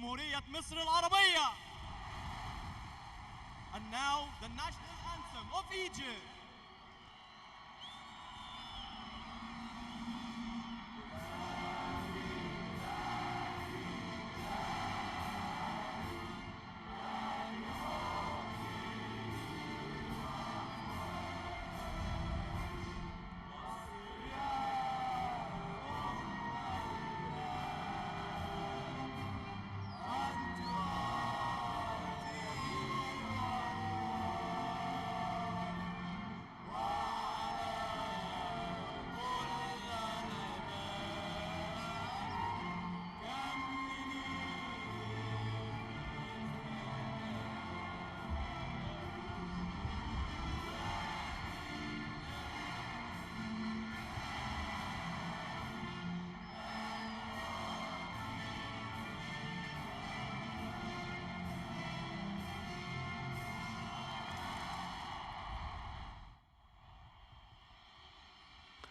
جمهورية مصر العربية. And now the national anthem of Egypt.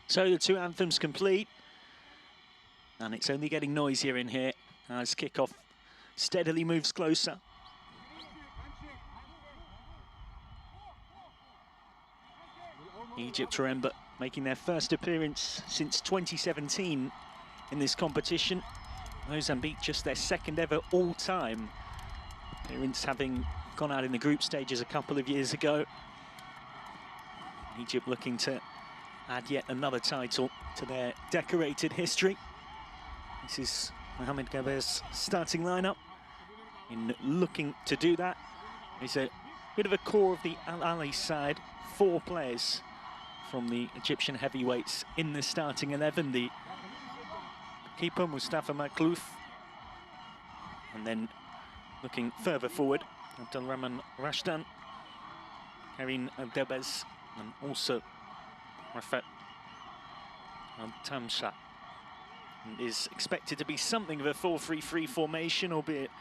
So the two anthems complete, and it's only getting noisier in here as kickoff steadily moves closer. Egypt, remember, making their first appearance since 2017 in this competition. Mozambique just their second ever all-time appearance, having gone out in the group stages a couple of years ago. Egypt looking to add yet another title to their decorated history. This is Mohamed Gaber's starting lineup. In looking to do that, there's a bit of a core of the Al Ali side. 4 players from the Egyptian heavyweights in the starting 11. The keeper, Mustafa Maklouf. And then looking further forward, Abdelrahman Rashdan, Karim Al-Debez, and also Rafat Al-Tamsha. Is expected to be something of a 4-3-3 formation, albeit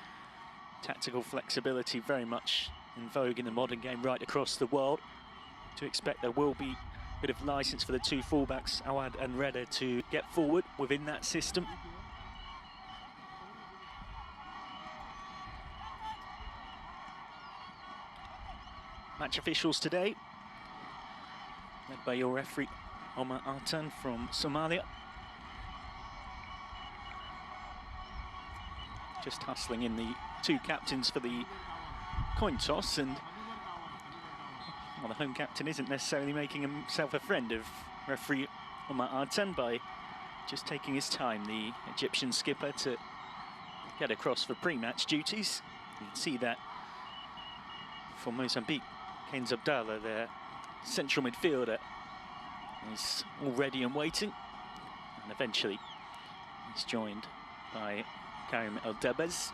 tactical flexibility very much in vogue in the modern game right across the world. To expect there will be a bit of license for the two fullbacks, Awad and Reda, to get forward within that system. Match officials today, led by your referee Omar Artan from Somalia. Just hustling in the two captains for the coin toss, and well, the home captain isn't necessarily making himself a friend of referee Omar Artan by just taking his time, the Egyptian skipper, to get across for pre-match duties. You can see that for Mozambique, Kenz Abdallah, their central midfielder, is all ready and waiting, and eventually he's joined by Karim Al-Debez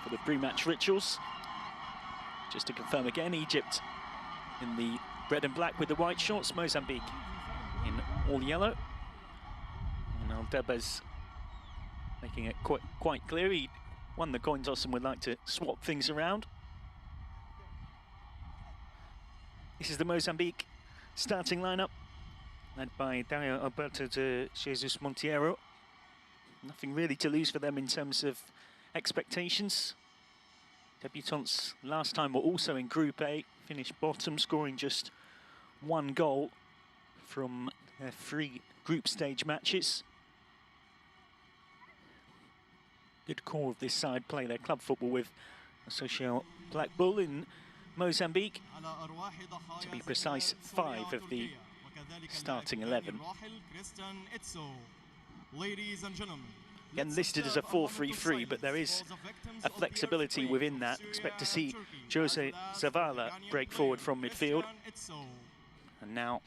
for the pre-match rituals. Just to confirm again, Egypt in the red and black with the white shorts, Mozambique in all yellow. And Al-Debez making it quite clear he won the coin toss and would like to swap things around. This is the Mozambique starting lineup, led by Dario Alberto de Jesus Monteiro. Nothing really to lose for them in terms of expectations. Debutants last time were also in Group A, finished bottom, scoring just 1 goal from their 3 group stage matches. Good core of this side play their club football with Association Black Bull in Mozambique. To be precise, 5 of the starting 11. Ladies and gentlemen, Again, listed as a 4-3-3, but there is a flexibility within that. Expect to see Jose Zavala break forward from midfield. And now,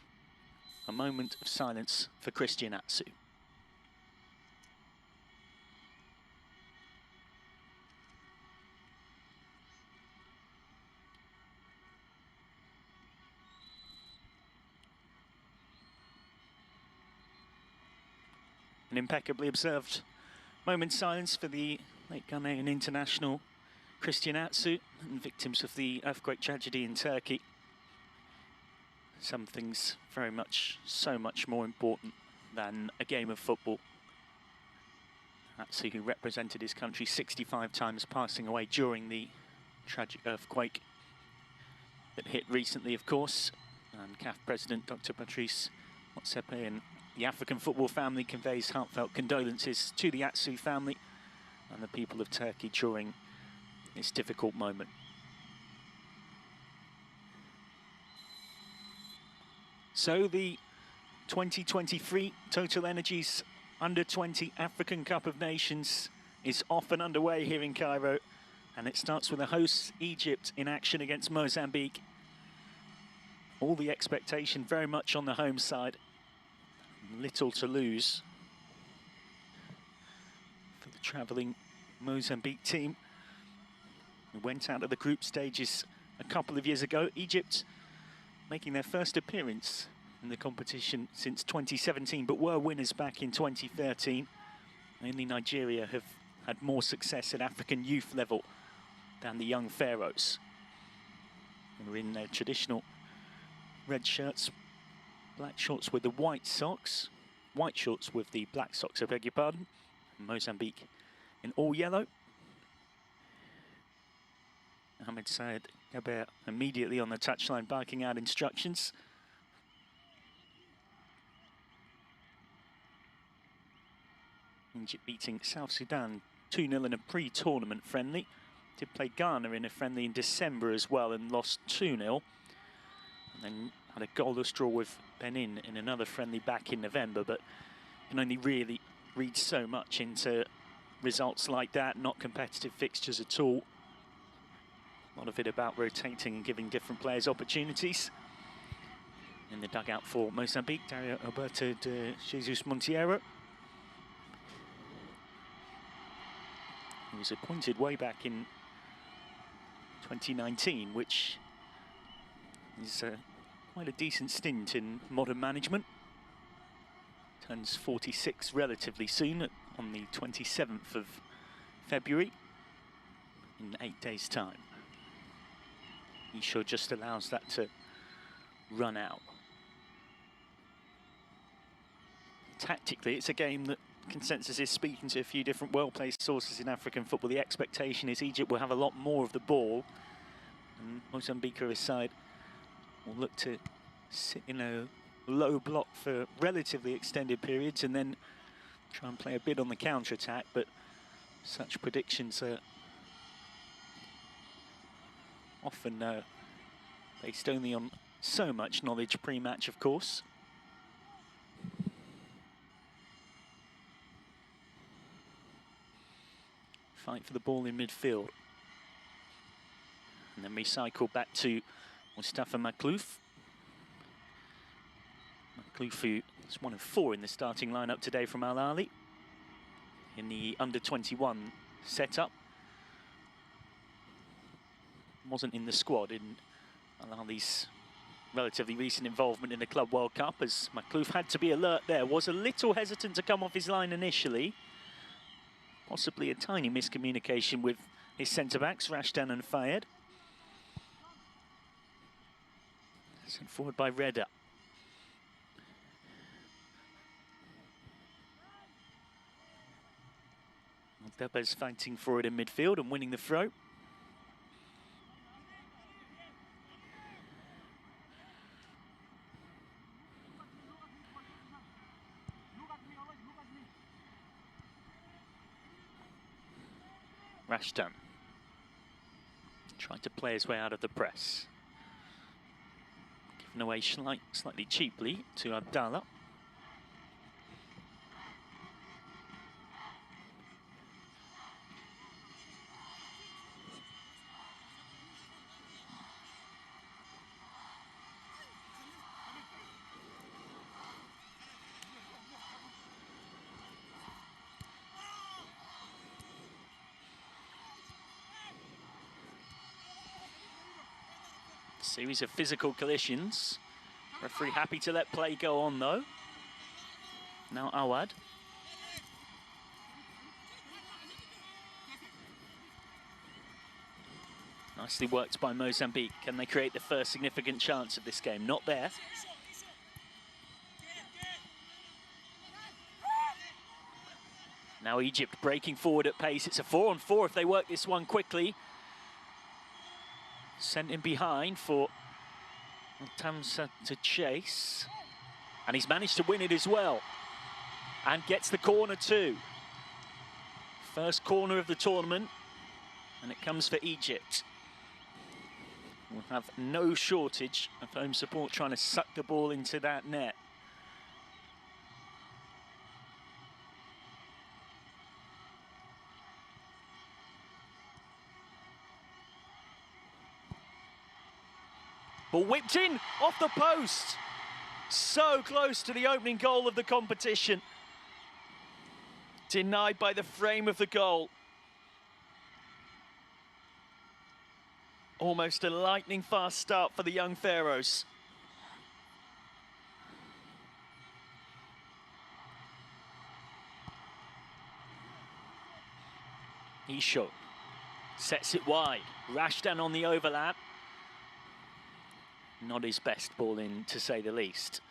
a moment of silence for Christian Atsu. An impeccably observed moment's silence for the late Ghanaian international Christian Atsu and victims of the earthquake tragedy in Turkey. Some things very much, so much more important than a game of football. Atsu, who represented his country 65 times, passing away during the tragic earthquake that hit recently, of course. And CAF President Dr. Patrice Motsepe and the African football family conveys heartfelt condolences to the Atsu family and the people of Turkey during this difficult moment. So the 2023 TotalEnergies Under-20 African Cup of Nations is off and underway here in Cairo, and it starts with the hosts Egypt in action against Mozambique. All the expectation very much on the home side. Little to lose for the travelling Mozambique team, who went out of the group stages a couple of years ago. Egypt making their first appearance in the competition since 2017, but were winners back in 2013. Only Nigeria have had more success at African youth level than the young Pharaohs, who are in their traditional red shirts, black shorts with the white socks, white shorts with the black socks, I beg your pardon. Mozambique in all yellow. Ahmed Said Gaber immediately on the touchline barking out instructions. Egypt beating South Sudan 2-0 in a pre-tournament friendly. Did play Ghana in a friendly in December as well and lost 2-0. And then had a goalless draw with Benin in another friendly back in November, but can only really read so much into results like that, not competitive fixtures at all. A lot of it about rotating and giving different players opportunities. In the dugout for Mozambique, Dario Alberto de Jesus Monteiro. He was appointed way back in 2019, which is quite a decent stint in modern management. Turns 46 relatively soon on the 27th of February, in 8 days' time. He sure just allows that to run out. Tactically, it's a game that consensus is speaking to a few different well-placed sources in African football. The expectation is Egypt will have a lot more of the ball, and Mozambique side will look to sit in a low block for relatively extended periods and then try and play a bit on the counter-attack, but such predictions are often based only on so much knowledge pre-match, of course. Fight for the ball in midfield. And then recycle back to Mustafa Maklouf. Maklouf, who is 1 of 4 in the starting lineup today from Al Ahly in the under-21 setup. Wasn't in the squad in Al Ahly's relatively recent involvement in the Club World Cup, as Maklouf had to be alert there. Was a little hesitant to come off his line initially. Possibly a tiny miscommunication with his centre-backs, Rashdan and Fayed. Sent forward by Reda. Debba's fighting for it in midfield and winning the throw. Rashdan tried to play his way out of the press. Given away slightly cheaply to Abdallah. Series of physical collisions. Referee happy to let play go on though. Now Awad. Nicely worked by Mozambique. Can they create the first significant chance of this game? Not there. Now Egypt breaking forward at pace. It's a 4-on-4 if they work this one quickly. Sent in behind for Tamsa to chase. And he's managed to win it as well. And gets the corner too. First corner of the tournament. And it comes for Egypt. We'll have no shortage of home support trying to suck the ball into that net. Ball whipped in off the post. So close to the opening goal of the competition. Denied by the frame of the goal. Almost a lightning fast start for the young Pharaohs. Isho sets it wide. Rashdan on the overlap. Not his best ball in, to say the least.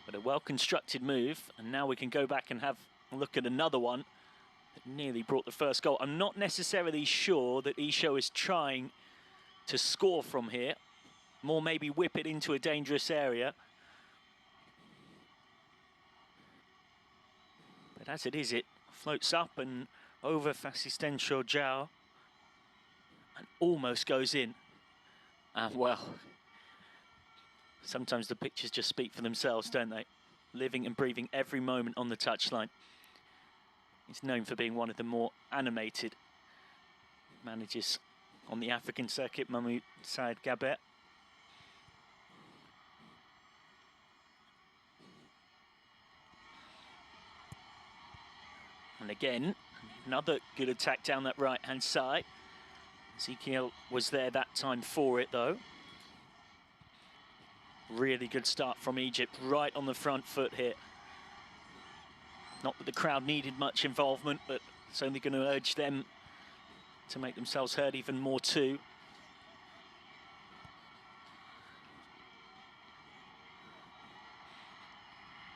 But a well-constructed move, and now we can go back and have a look at another one that nearly brought the first goal. I'm not necessarily sure that Isho is trying to score from here. More maybe whip it into a dangerous area. But as it is, it floats up and over Fasistensho Jao and almost goes in. And well, sometimes the pictures just speak for themselves, don't they? Living and breathing every moment on the touchline. He's known for being one of the more animated managers on the African circuit, Mahmoud Saad Gabet. And again, another good attack down that right-hand side. Ezekiel was there that time for it, though. Really good start from Egypt, right on the front foot here. Not that the crowd needed much involvement, but it's only going to urge them to make themselves heard even more too.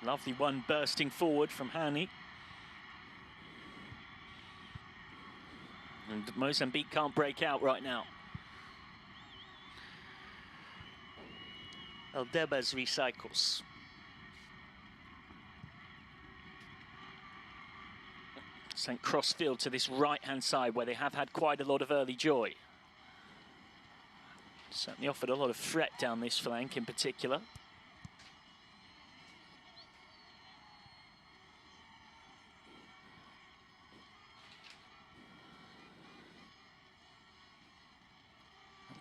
Lovely one bursting forward from Hani. And Mozambique can't break out right now. Eldebas recycles. Sent cross field to this right-hand side where they have had quite a lot of early joy. Certainly offered a lot of threat down this flank in particular.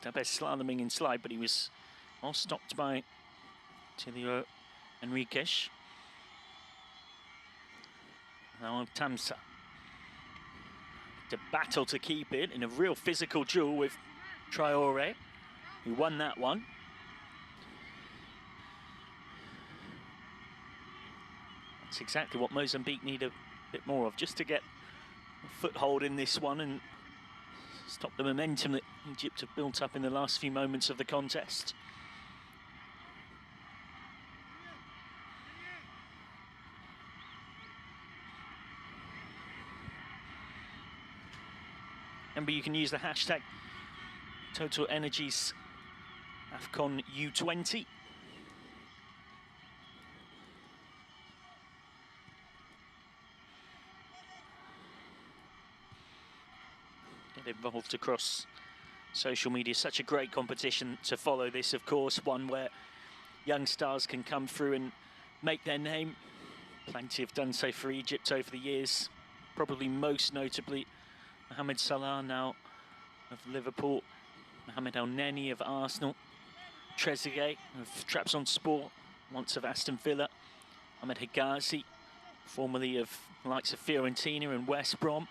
Eldebas slaloming in slide, but he was all stopped by Tilio Enriquez. Now Tamsa. To battle to keep it in a real physical duel with Traore, who won that one. That's exactly what Mozambique need a bit more of, just to get a foothold in this one and stop the momentum that Egypt have built up in the last few moments of the contest. Remember, you can use the hashtag TotalEnergies AFCONU20. Get involved across social media. Such a great competition to follow this, of course, one where young stars can come through and make their name. Plenty have done so for Egypt over the years, probably most notably Mohamed Salah now of Liverpool, Mohamed El Neni of Arsenal, Trezeguet of Trabzonspor, once of Aston Villa, Ahmed Higazi, formerly of the likes of Fiorentina and West Brom.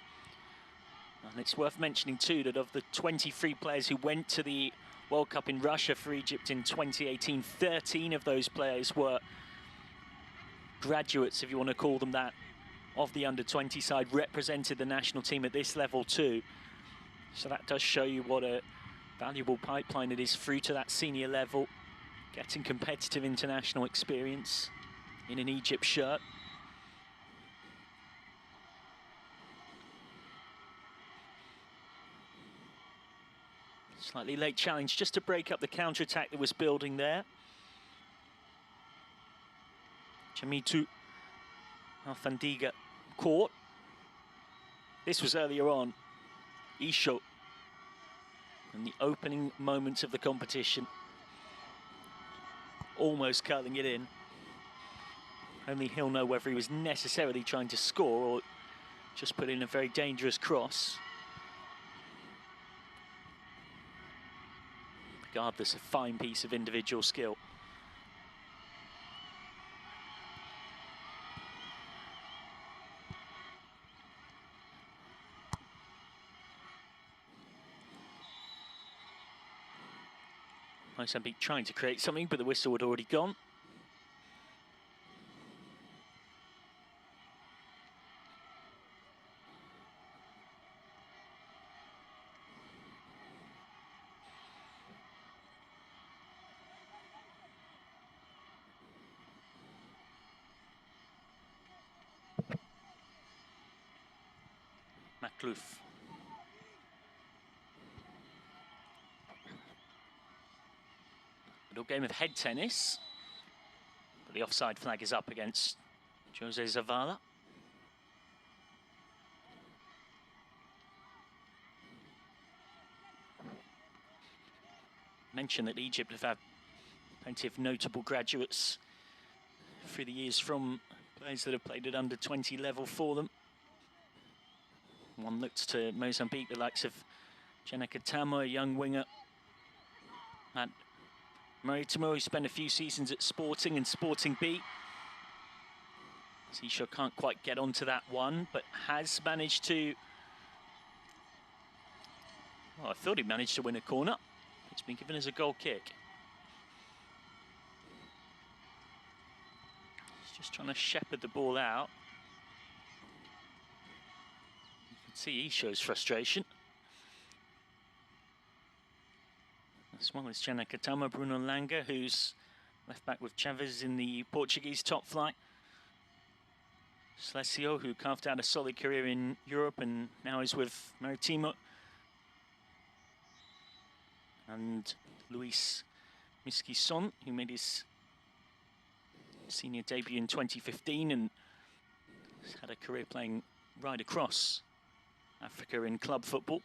And it's worth mentioning too that of the 23 players who went to the World Cup in Russia for Egypt in 2018, 13 of those players were graduates, if you want to call them that, of the under-20 side, represented the national team at this level too. So that does show you what a valuable pipeline it is through to that senior level, getting competitive international experience in an Egypt shirt. Slightly late challenge just to break up the counter-attack that was building there. Chamitu Alfandiga caught. This was earlier on. Isho in the opening moments of the competition. Almost curling it in. Only he'll know whether he was necessarily trying to score or just put in a very dangerous cross. Regardless, a fine piece of individual skill. Mozambique trying to create something, but the whistle had already gone. Makluf. Little game of head tennis, but the offside flag is up against Jose Zavala. Mentioned that Egypt have had plenty of notable graduates through the years from players that have played at under 20 level for them. One looks to Mozambique, the likes of Jenna-Katamo, a young winger. Matt Maritimo, who spent a few seasons at Sporting and Sporting B. Zisho can't quite get onto that one, but has managed to... Well, I thought he managed to win a corner. It's been given as a goal kick. He's just trying to shepherd the ball out. You can see Isho's frustration. As well as Jenna-Katamo, Bruno Langa, who's left back with Chavez in the Portuguese top flight. Slesio, who carved out a solid career in Europe and now is with Maritimo. And Luis Miskison, who made his senior debut in 2015 and has had a career playing right across Africa in club football.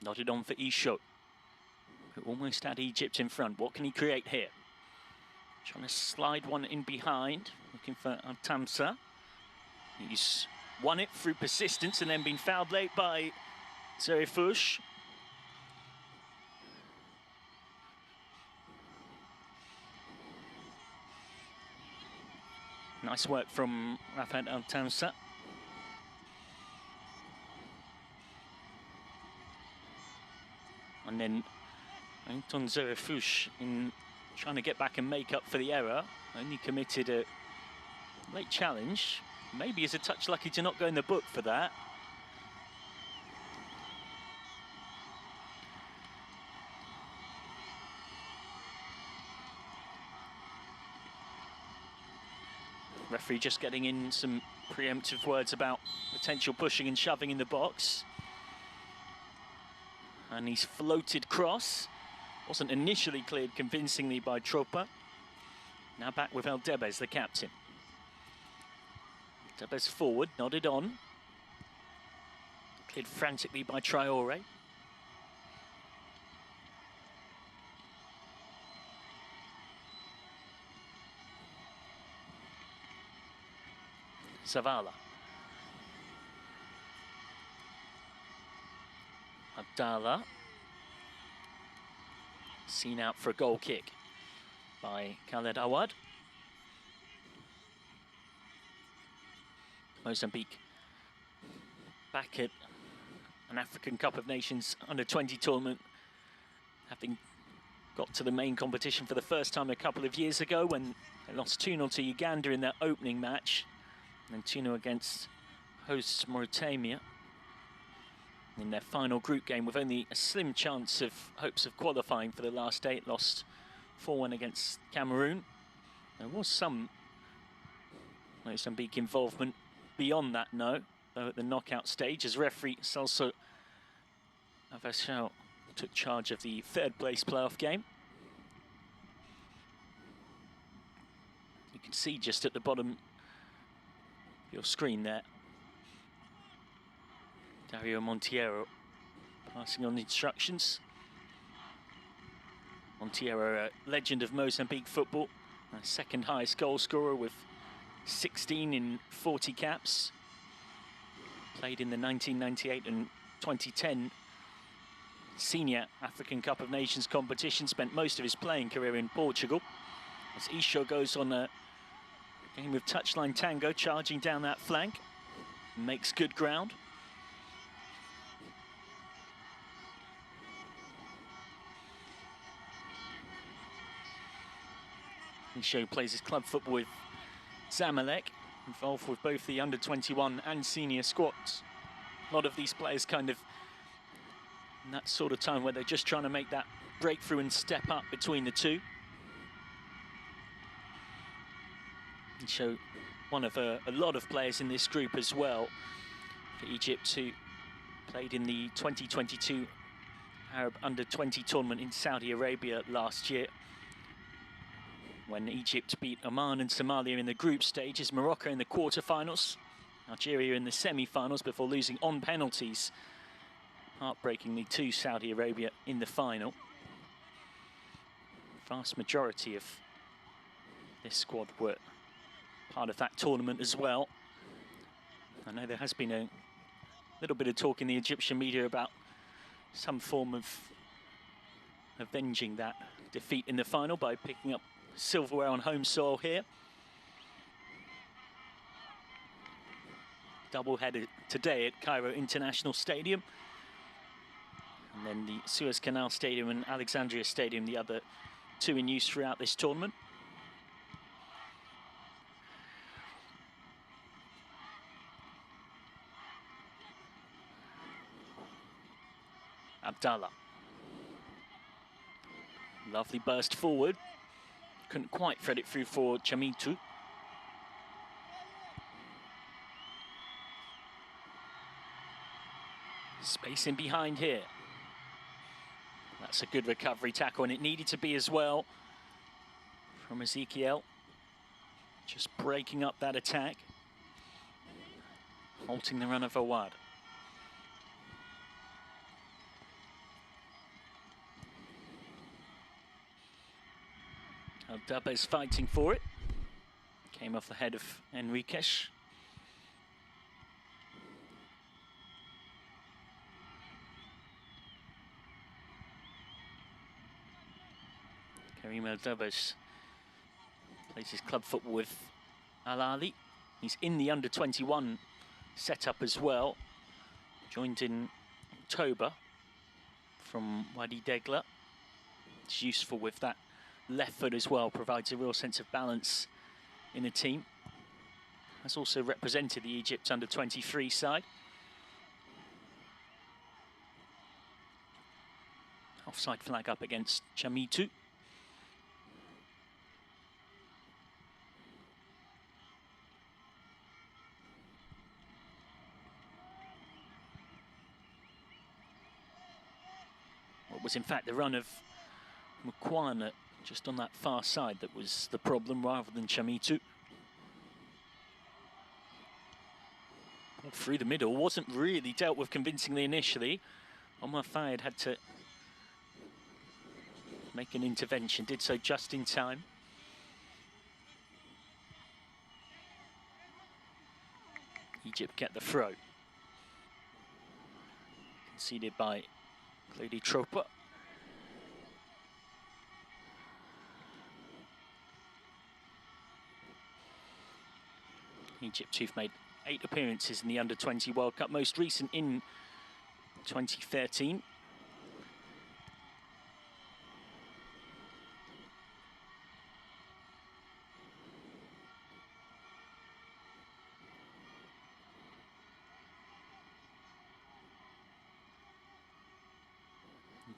Nodded on for Isho, who almost had Egypt in front. What can he create here? Trying to slide one in behind, looking for Antamsa. He's won it through persistence and then been fouled late by Zerifush. Nice work from Rafat Antamsa. And then Anton Zerifush, in trying to get back and make up for the error, only committed a late challenge. Maybe is a touch lucky to not go in the book for that. Referee just getting in some preemptive words about potential pushing and shoving in the box. And he's floated cross. Wasn't initially cleared convincingly by Tropa. Now back with Eldebes, the captain. Eldebes forward, nodded on. Cleared frantically by Traore. Zavala. Abdallah. Seen out for a goal kick by Khaled Awad. Mozambique back at an African Cup of Nations under-20 tournament, having got to the main competition for the first time a couple of years ago when they lost 2-0 to Uganda in their opening match, and then 2-0 against hosts Mauritania in their final group game, with only a slim chance of hopes of qualifying for the last 8. Lost 4-1 against Cameroon. There was some Mozambique involvement beyond that, though at the knockout stage, as referee Celso Avachão took charge of the third-place playoff game. You can see just at the bottom of your screen there, Dario Monteiro passing on the instructions. Monteiro, a legend of Mozambique football, a second highest goal scorer with 16 in 40 caps. Played in the 1998 and 2010 Senior African Cup of Nations competition. Spent most of his playing career in Portugal. As Isho goes on a game with touchline tango, charging down that flank, makes good ground. Isho plays his club football with Zamalek, involved with both the under-21 and senior squads. A lot of these players kind of in that sort of time where they're just trying to make that breakthrough and step up between the two. Isho, one of a lot of players in this group as well for Egypt, who played in the 2022 Arab Under-20 tournament in Saudi Arabia last year, when Egypt beat Oman and Somalia in the group stages, Morocco in the quarterfinals, Algeria in the semi-finals before losing on penalties, heartbreakingly, to Saudi Arabia in the final. Vast majority of this squad were part of that tournament as well. I know there has been a little bit of talk in the Egyptian media about some form of avenging that defeat in the final by picking up silverware on home soil here. Double-header today at Cairo International Stadium. And then the Suez Canal Stadium and Alexandria Stadium, the other two in use throughout this tournament. Abdallah. Lovely burst forward. Couldn't quite thread it through for Chamitu. Space in behind here. That's a good recovery tackle, and it needed to be as well from Ezekiel. Just breaking up that attack. Halting the run of Awad. Aldaba's fighting for it. Came off the head of Enriquez. Karim Aldabas plays his club football with Al Ahly. He's in the under-21 setup as well. Joined in October from Wadi Degla. It's useful with that left foot as well, provides a real sense of balance in the team. Has also represented the Egypt under-23 side. Offside flag up against Chamitu. What was in fact the run of Mukwana just on that far side that was the problem, rather than Chamitu. Ball through the middle, wasn't really dealt with convincingly initially. Omar Fayed had to make an intervention, did so just in time. Egypt get the throw. Conceded by Claudio Tropa. Egypt, who've made 8 appearances in the Under-20 World Cup, most recent in 2013. In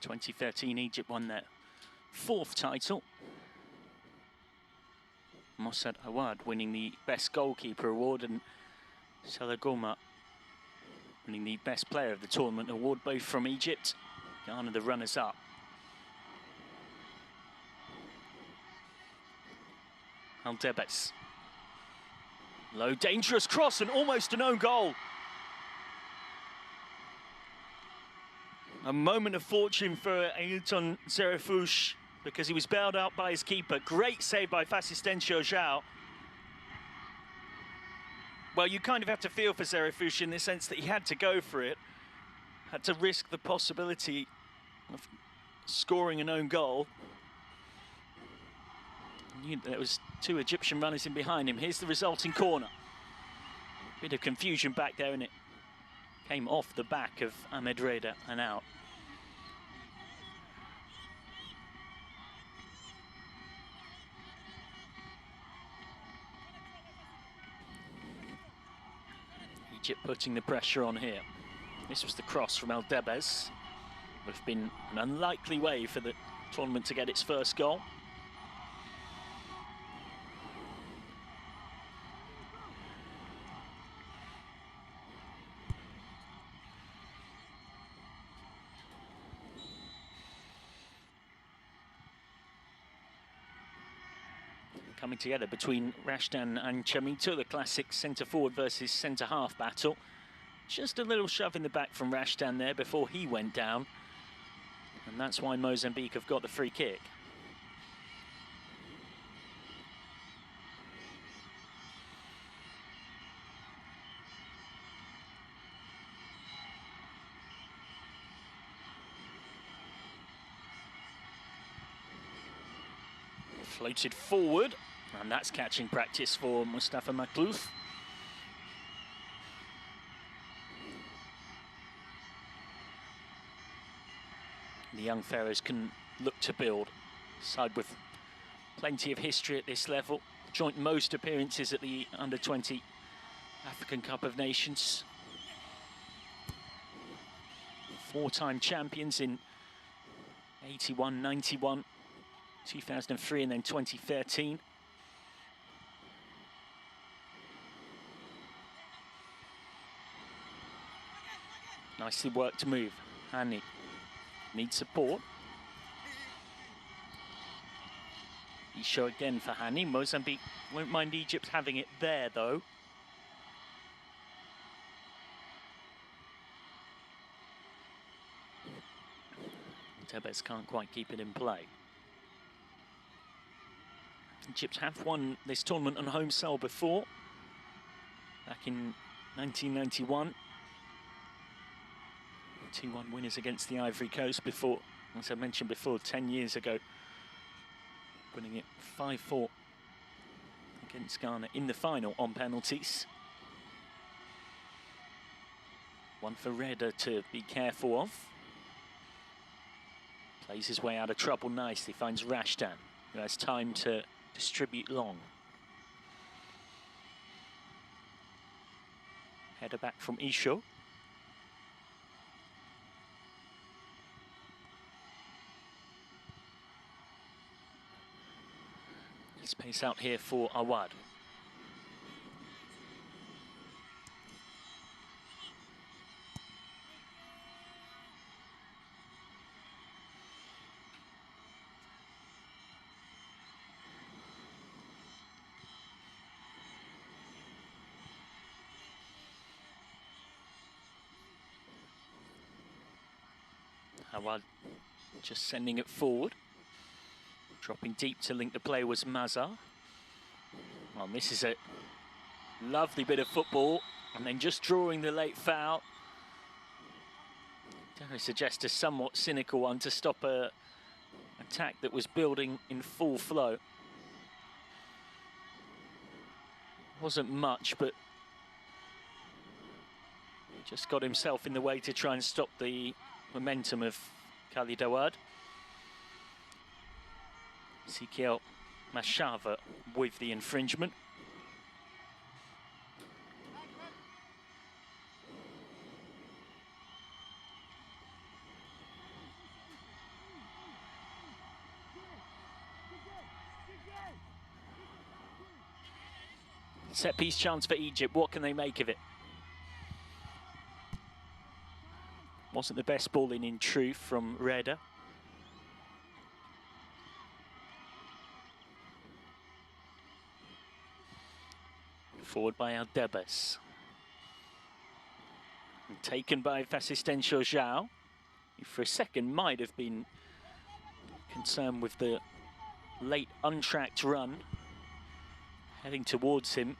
2013, Egypt won their 4th title. Mossad Awad winning the Best Goalkeeper award, and Salagoma winning the Best Player of the Tournament award, both from Egypt. Ghana the runners-up. Aldebes. Low, dangerous cross and almost an own goal. A moment of fortune for Ailton Zerefouche because he was bailed out by his keeper. Great save by Fasistencio João. Well, you kind of have to feel for Zerefouche in the sense that he had to go for it, had to risk the possibility of scoring an own goal. There was two Egyptian runners in behind him. Here's the resulting corner. Bit of confusion back there, and it came off the back of Ahmed Reda and out. Egypt putting the pressure on here. This was the cross from Aldebes. Would have been an unlikely way for the tournament to get its first goal. Coming together between Rashdan and Chamito, the classic centre-forward versus centre-half battle. Just a little shove in the back from Rashdan there before he went down. And that's why Mozambique have got the free kick. Floated forward, and that's catching practice for Mustafa Maklouf. The young Pharaohs can look to build. Side with plenty of history at this level. Joint most appearances at the Under-20 African Cup of Nations. Four-time champions in 81, 91. 2003 and then 2013. Nicely worked move. Hani needs support. Isho again for Hani. Mozambique won't mind Egypt having it there though. Tebes can't quite keep it in play. Egypt have won this tournament on home soil before, back in 1991. 2-1 winners against the Ivory Coast before, as I mentioned before, 10 years ago, winning it 5-4 against Ghana in the final on penalties. One for Reda to be careful of. Plays his way out of trouble nicely, finds Rashdan, who has time to distribute long. Header back from Isho. Space out here for Awad. Awad just sending it forward. Dropping deep to link the play was Mazar. Well, this is a lovely bit of football, and then just drawing the late foul. I suggest a somewhat cynical one to stop a attack that was building in full flow. Wasn't much, but just got himself in the way to try and stop the momentum of Khalid Awad. Sikiel Mashava with the infringement. Set piece chance for Egypt. What can they make of it? Wasn't the best ball in truth from Reda. Forward by Aldebes. And taken by Fasistensio Zhao, who for a second might have been concerned with the late untracked run heading towards him.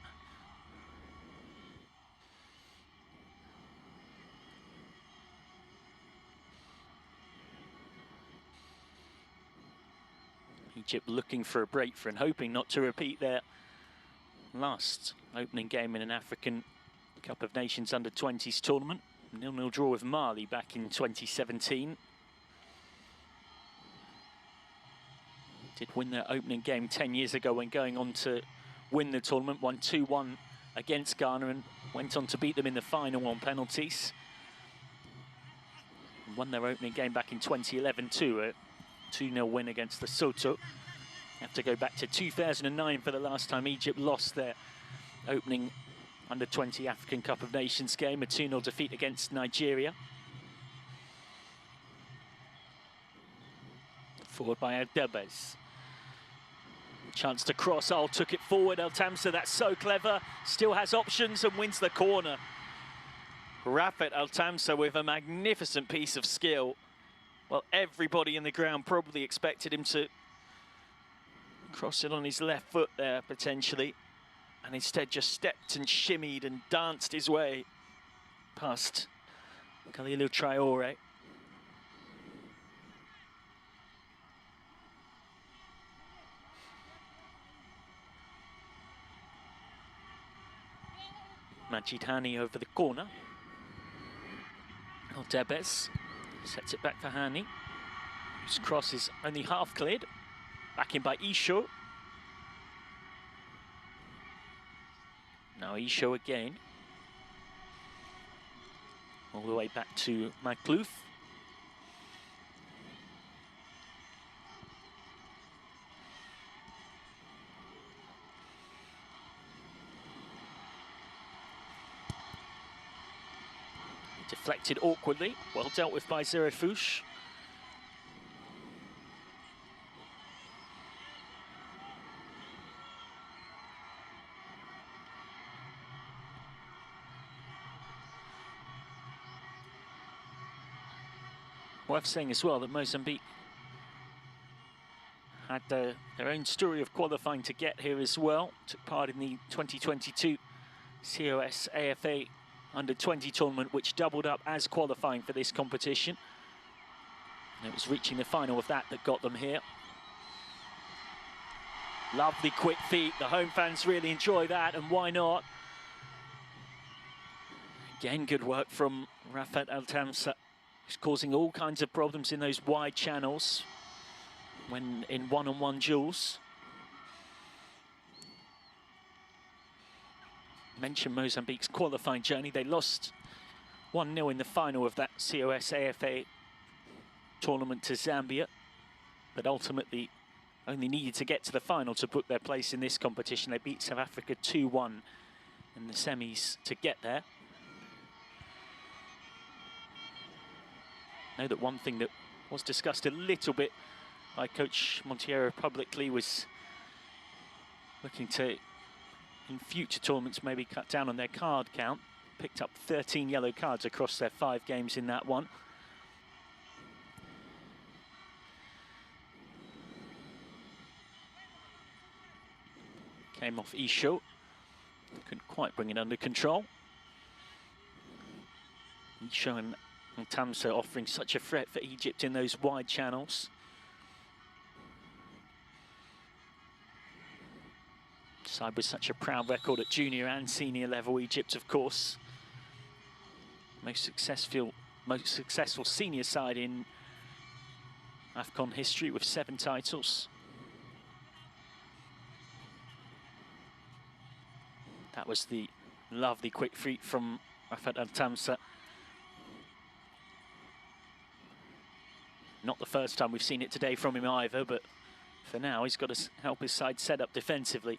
Egypt looking for a breakthrough and hoping not to repeat their last opening game in an African Cup of Nations under-20s tournament. 0-0 draw with Mali back in 2017. Did win their opening game 10 years ago when going on to win the tournament. Won 2-1 against Ghana and went on to beat them in the final on penalties. And won their opening game back in 2011 too, a 2-0 win against Lesotho. Have to go back to 2009 for the last time Egypt lost their opening under-20 African Cup of Nations game, a 2-0 defeat against Nigeria. Forward by Aldebes. Chance to cross, took it forward, El Tamsa, that's so clever. Still has options and wins the corner. Rafet El Tamsa with a magnificent piece of skill. Well, everybody in the ground probably expected him to cross it on his left foot there, potentially. And instead just stepped and shimmied and danced his way past Khalilou Traoré. Majid Hani over the corner. Aldebes sets it back for Hani, whose cross is only half cleared. Back in by Isho. Now Isho again. All the way back to Maklouf. Deflected awkwardly. Well dealt with by Zerefouche. Worth saying as well that Mozambique had their own story of qualifying to get here as well. Took part in the 2022 COS AFA under-20 tournament, which doubled up as qualifying for this competition. And it was reaching the final of that got them here. Lovely quick feet. The home fans really enjoy that, and why not? Again, good work from Rafet El Tamsa. He's causing all kinds of problems in those wide channels when in one-on-one duels. Mentioned Mozambique's qualifying journey. They lost 1-0 in the final of that COS AFA tournament to Zambia, but ultimately only needed to get to the final to book their place in this competition. They beat South Africa 2-1 in the semis to get there. I know that one thing that was discussed a little bit by Coach Monteiro publicly was looking to, in future tournaments, maybe cut down on their card count. Picked up 13 yellow cards across their 5 games in that one. Came off Isho. Couldn't quite bring it under control. Isho and Tamsa offering such a threat for Egypt in those wide channels. Side with such a proud record at junior and senior level. Egypt, of course, most successful senior side in AFCON history with 7 titles. That was the lovely quick feet from Rafet El Tamsa. Not the first time we've seen it today from him either, but for now he's got to help his side set up defensively.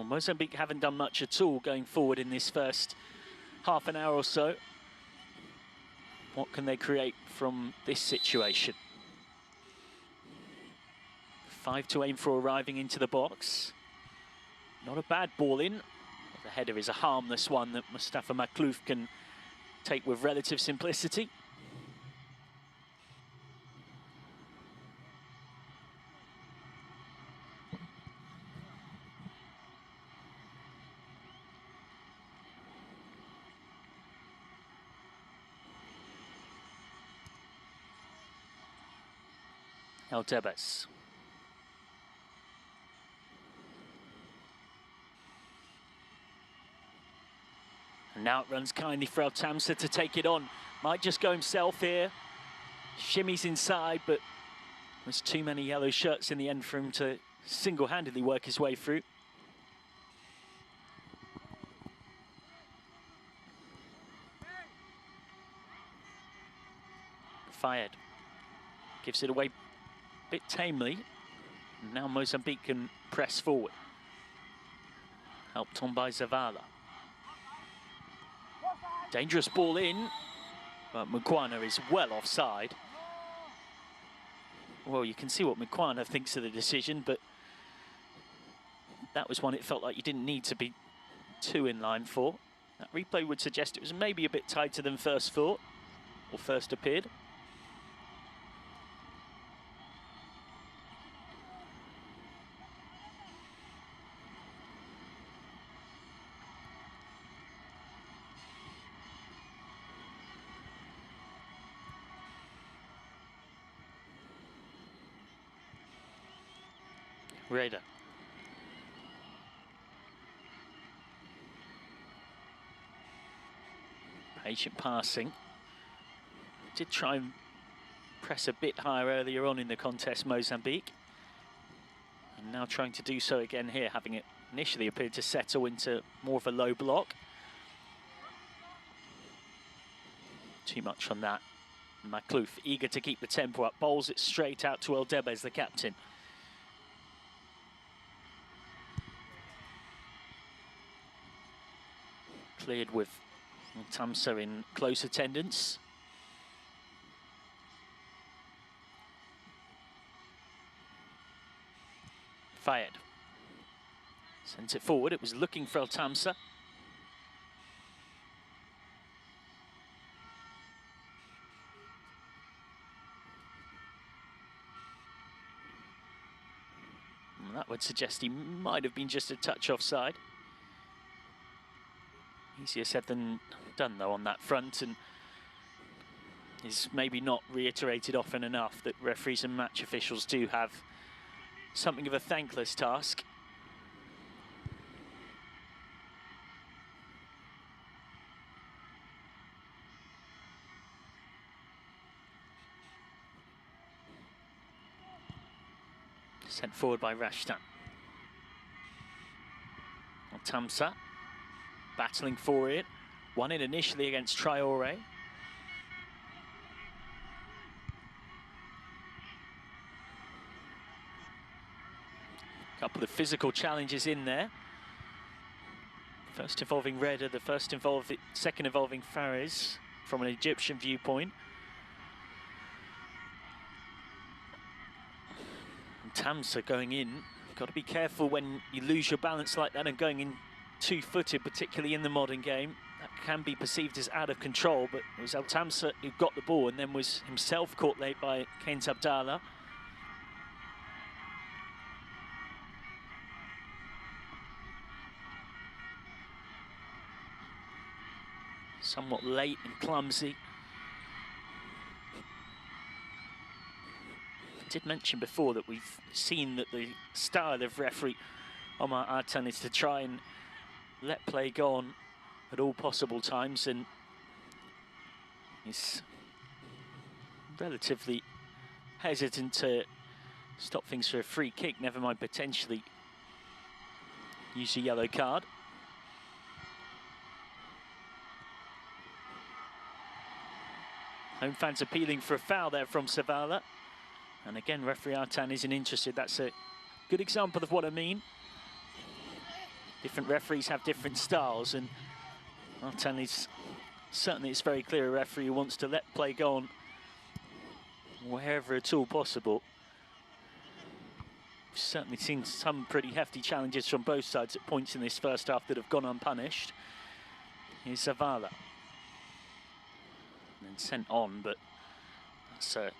Mozambique haven't done much at all going forward in this first half an hour or so. What can they create from this situation? 5 to aim for arriving into the box. Not a bad ball in. The header is a harmless one that Mustafa Maklouf can take with relative simplicity. El Tebes. And now it runs kindly for El Tamsa to take it on. Might just go himself here. Shimmies inside, but there's too many yellow shirts in the end for him to single-handedly work his way through. Fired. Gives it away a bit tamely. And now Mozambique can press forward. Helped on by Zavala. Dangerous ball in, but Mukwana is well offside. Well, you can see what Mukwana thinks of the decision, but that was one it felt like you didn't need to be too in line for. That replay would suggest it was maybe a bit tighter than first thought, or first appeared. Raider. Patient passing. Did try and press a bit higher earlier on in the contest, Mozambique. And now trying to do so again here, having it initially appeared to settle into more of a low block. Too much on that. Maklouf, eager to keep the tempo up, bowls it straight out to El Debes, the captain. Cleared with Tamsa in close attendance. Fired. Sent it forward. It was looking for El Tamsa. And that would suggest he might have been just a touch offside. Easier said than done, though, on that front, and is maybe not reiterated often enough that referees and match officials do have something of a thankless task. Sent forward by Rashtan. Tamsa. Battling for it, won it initially against Traore. Couple of physical challenges in there. First involving Reda, second involving Fares from an Egyptian viewpoint. And Tamsa going in. You've got to be careful when you lose your balance like that and going in two-footed, particularly in the modern game. That can be perceived as out of control, but it was El Tamsa who got the ball and then was himself caught late by Kent Abdallah. Somewhat late and clumsy. I did mention before that we've seen that the style of referee Omar Artan is to try and let play go on at all possible times, and he's relatively hesitant to stop things for a free kick, never mind potentially use a yellow card. Home fans appealing for a foul there from Zavala. And again, referee Artan isn't interested. That's a good example of what I mean. different referees have different styles, and Arten is certainly, it's very clear, a referee who wants to let play go on wherever at all possible. We've certainly seen some pretty hefty challenges from both sides at points in this first half that have gone unpunished. Here's Zavala. And then sent on, but that's an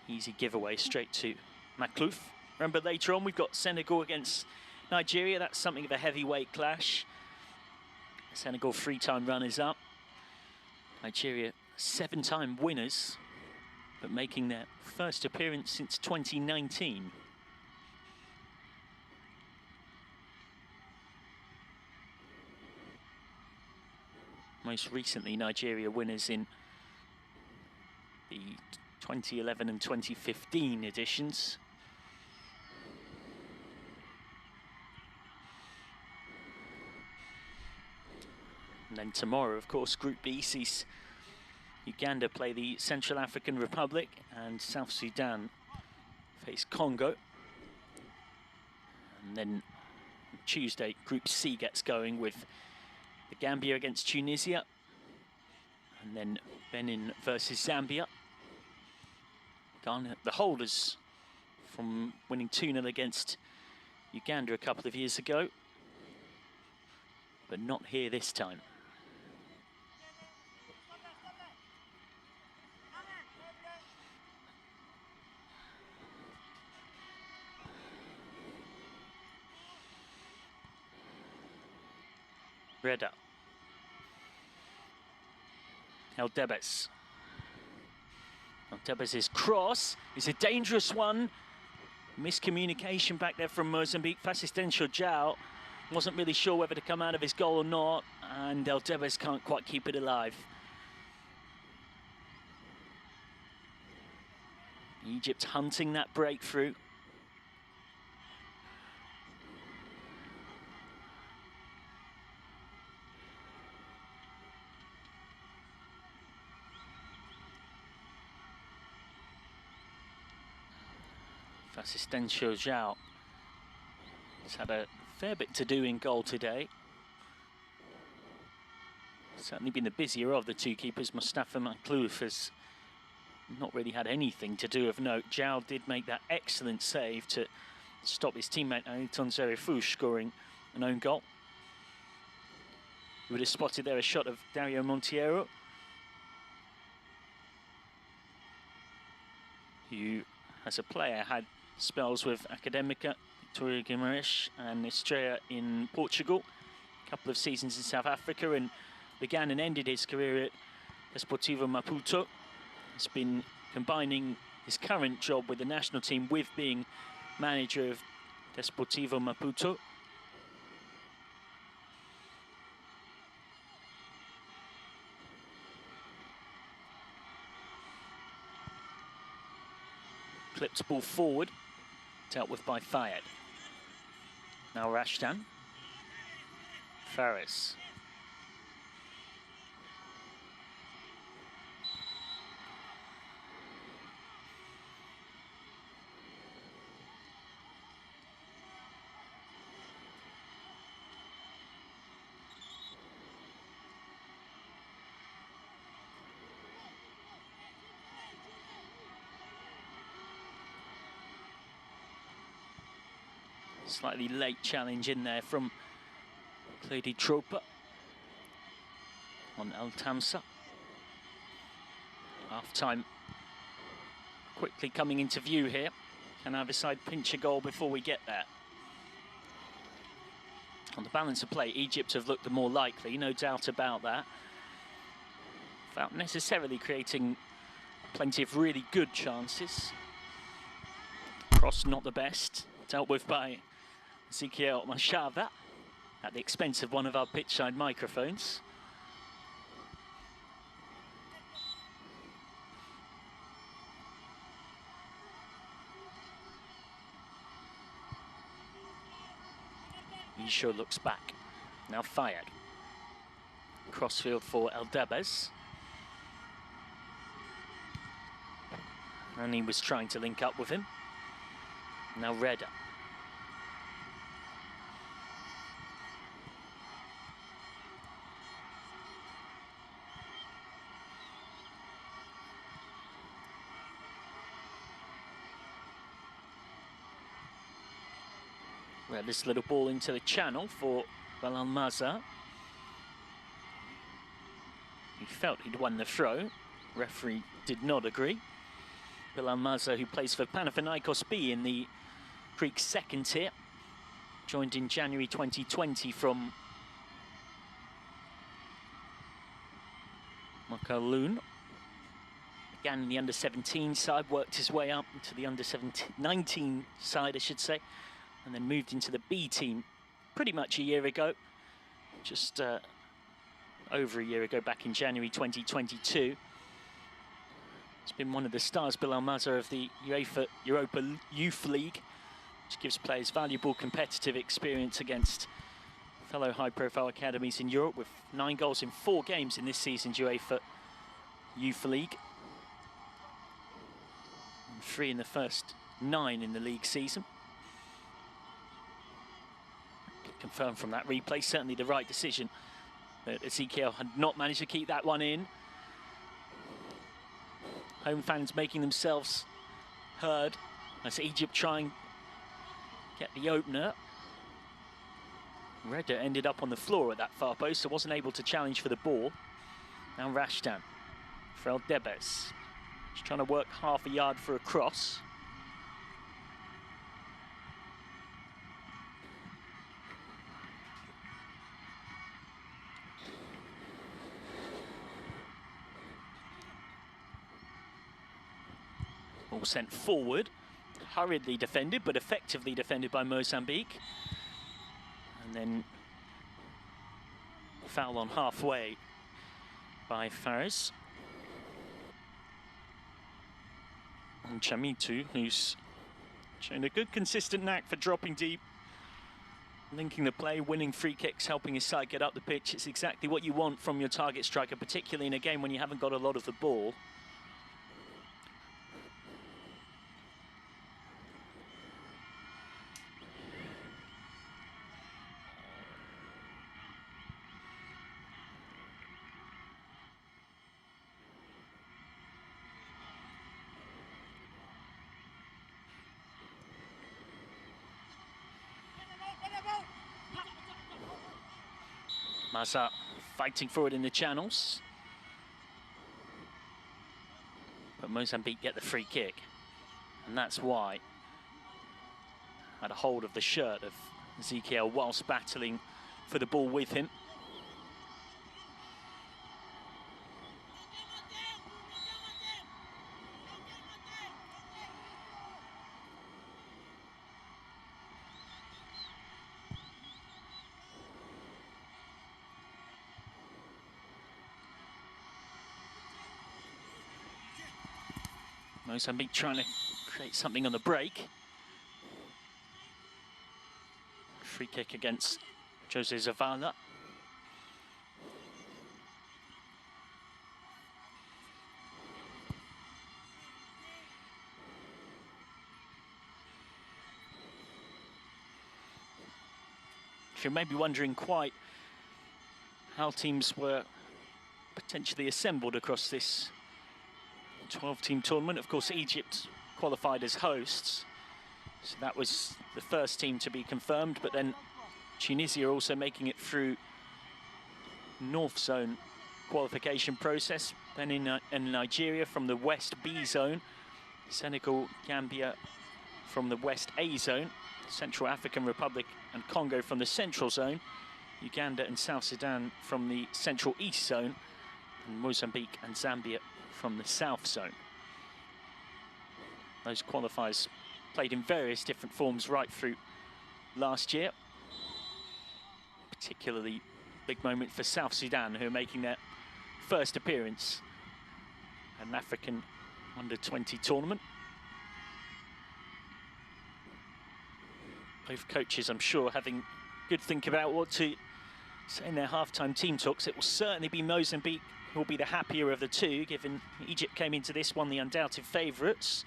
easy giveaway straight to Maklouf. Remember, later on we've got Senegal against Nigeria. That's something of a heavyweight clash. Senegal 3-time runners-up. Nigeria 7-time winners, but making their first appearance since 2019. Most recently, Nigeria winners in the 2011 and 2015 editions. And then tomorrow, of course, Group B sees Uganda play the Central African Republic and South Sudan face Congo. And then Tuesday, Group C gets going with the Gambia against Tunisia. And then Benin versus Zambia. Ghana, the holders from winning 2-0 against Uganda a couple of years ago. But not here this time. Reda. Eldebes. Eldebes' cross is a dangerous one. Miscommunication back there from Mozambique. Fasistensio João wasn't really sure whether to come out of his goal or not, and Eldebes can't quite keep it alive. Egypt hunting that breakthrough. Fasistensio João has had a fair bit to do in goal today. Certainly been the busier of the two keepers. Mustafa Maklouf has not really had anything to do of note. João did make that excellent save to stop his teammate Ailton Zerifouche scoring an own goal. You would have spotted there a shot of Dario Monteiro, who, as a player, had spells with Académica, Vitória Guimarães and Estrela in Portugal, a couple of seasons in South Africa, and began and ended his career at Desportivo Maputo. He's been combining his current job with the national team with being manager of Desportivo Maputo. Clipped ball forward, dealt with by Fayed. Now Rashtan. Faris. Slightly late challenge in there from Clady Tropa on El Tamsa. Half-time quickly coming into view here. Can either side pinch a goal before we get there? On the balance of play, Egypt have looked the more likely, no doubt about that. Without necessarily creating plenty of really good chances. Cross not the best, dealt with by Ezekiel Machava at the expense of one of our pitchside microphones. Isho looks back. Now Fayed. Crossfield for Eldebes. And he was trying to link up with him. Now Reda. Read this little ball into the channel for Bilal Maza. He felt he'd won the throw. Referee did not agree. Bilal Maza, who plays for Panathinaikos B in the Greek second tier, joined in January 2020 from Makaloun. Began in the under-17 side, worked his way up into the under-19 side, I should say, and then moved into the B team pretty much a year ago, just over a year ago, back in January 2022. He's been one of the stars, Bilal Maza, of the Europa Youth League, which gives players valuable competitive experience against fellow high-profile academies in Europe, with 9 goals in 4 games in this season's UEFA Youth League. And 3 in the first 9 in the league season. Confirmed from that replay, certainly the right decision. But Ezekiel had not managed to keep that one in. Home fans making themselves heard as Egypt try and get the opener. Reda ended up on the floor at that far post, so wasn't able to challenge for the ball. Now Rashdan for El Debes. He's trying to work half a yard for a cross. Ball sent forward, hurriedly defended, but effectively defended by Mozambique. And then foul on halfway by Fares. And Chamitu, who's shown a good consistent knack for dropping deep, linking the play, winning free kicks, helping his side get up the pitch. It's exactly what you want from your target striker, particularly in a game when you haven't got a lot of the ball. Maza fighting for it in the channels. But Mozambique get the free kick. And that's why. Had a hold of the shirt of Ezekiel whilst battling for the ball with him. Mozambique trying to create something on the break. Free kick against Jose Zavala. If you're maybe wondering quite how teams were potentially assembled across this 12-team tournament. Of course, Egypt qualified as hosts, so that was the first team to be confirmed, but then Tunisia also making it through North Zone qualification process, then in Nigeria from the West B Zone, Senegal, Gambia from the West A Zone, Central African Republic and Congo from the Central Zone, Uganda and South Sudan from the Central East Zone, and Mozambique and Zambia from the South Zone. Those qualifiers played in various different forms right through last year. Particularly big moment for South Sudan, who are making their first appearance at an African under-20 tournament. Both coaches, I'm sure, having a good think about what to say in their halftime team talks. It will certainly be Mozambique who will be the happier of the two, given Egypt came into this one the undoubted favourites.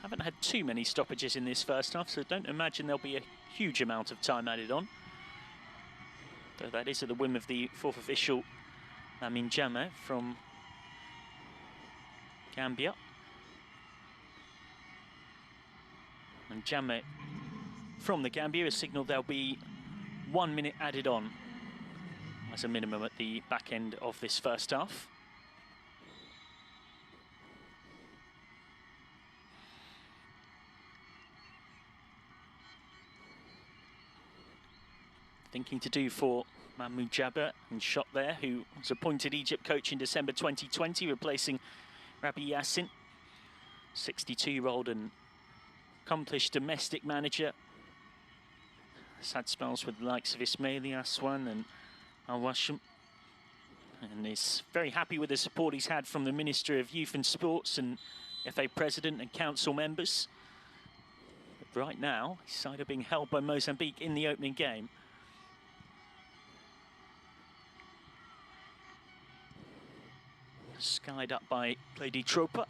Haven't had too many stoppages in this first half, so don't imagine there'll be a huge amount of time added on. Though that is at the whim of the fourth official, Amin Jammeh from Gambia. And Jammeh from the Gambia has signalled there'll be 1 minute added on as a minimum at the back end of this first half. Thinking to do for Mahmoud Jabber and shot there, who was appointed Egypt coach in December 2020, replacing Rabbi Yassin, 62-year-old and accomplished domestic manager. Has had spells with the likes of Ismaili Aswan and Al-Washam, and is very happy with the support he's had from the Minister of Youth and Sports and FA President and Council members. But right now, his side are being held by Mozambique in the opening game. Skied up by Plady Tropa.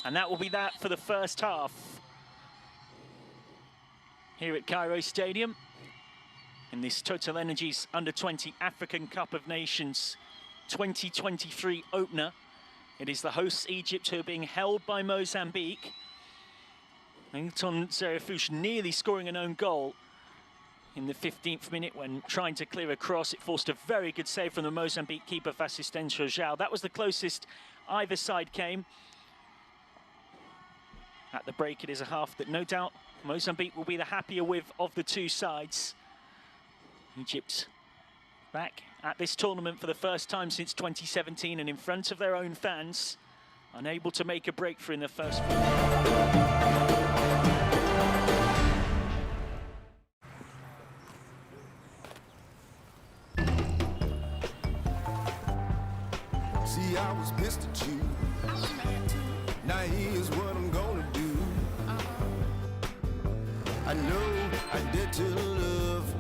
And that will be that for the first half here at Cairo Stadium in this TotalEnergies Under-20 African Cup of Nations 2023 opener. It is the hosts Egypt who are being held by Mozambique. Anton Zerefouche nearly scoring an own goal in the 15th minute when trying to clear a cross. It forced a very good save from the Mozambique keeper, Vassistencio João. That was the closest either side came. At the break, it is a half that no doubt Mozambique will be the happier with of the two sides. Egypt back at this tournament for the first time since 2017 and in front of their own fans, unable to make a breakthrough in the first See, I was pissed at you. Now here's what I'm gonna do. I know I did till love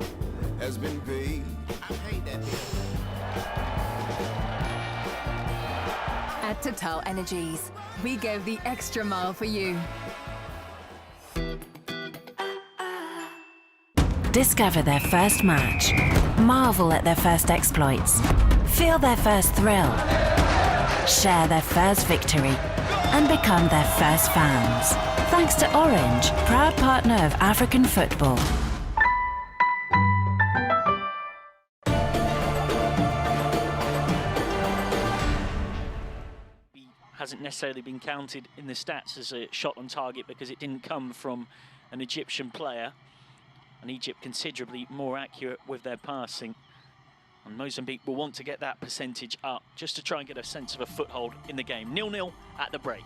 has been paid. I paid that bill. At TotalEnergies, we go the extra mile for you. Discover their first match, marvel at their first exploits, feel their first thrill, share their first victory, and become their first fans. Thanks to Orange, proud partner of African football. Hasn't necessarily been counted in the stats as a shot on target because it didn't come from an Egyptian player. And Egypt considerably more accurate with their passing. And Mozambique will want to get that percentage up just to try and get a sense of a foothold in the game. 0-0 at the break.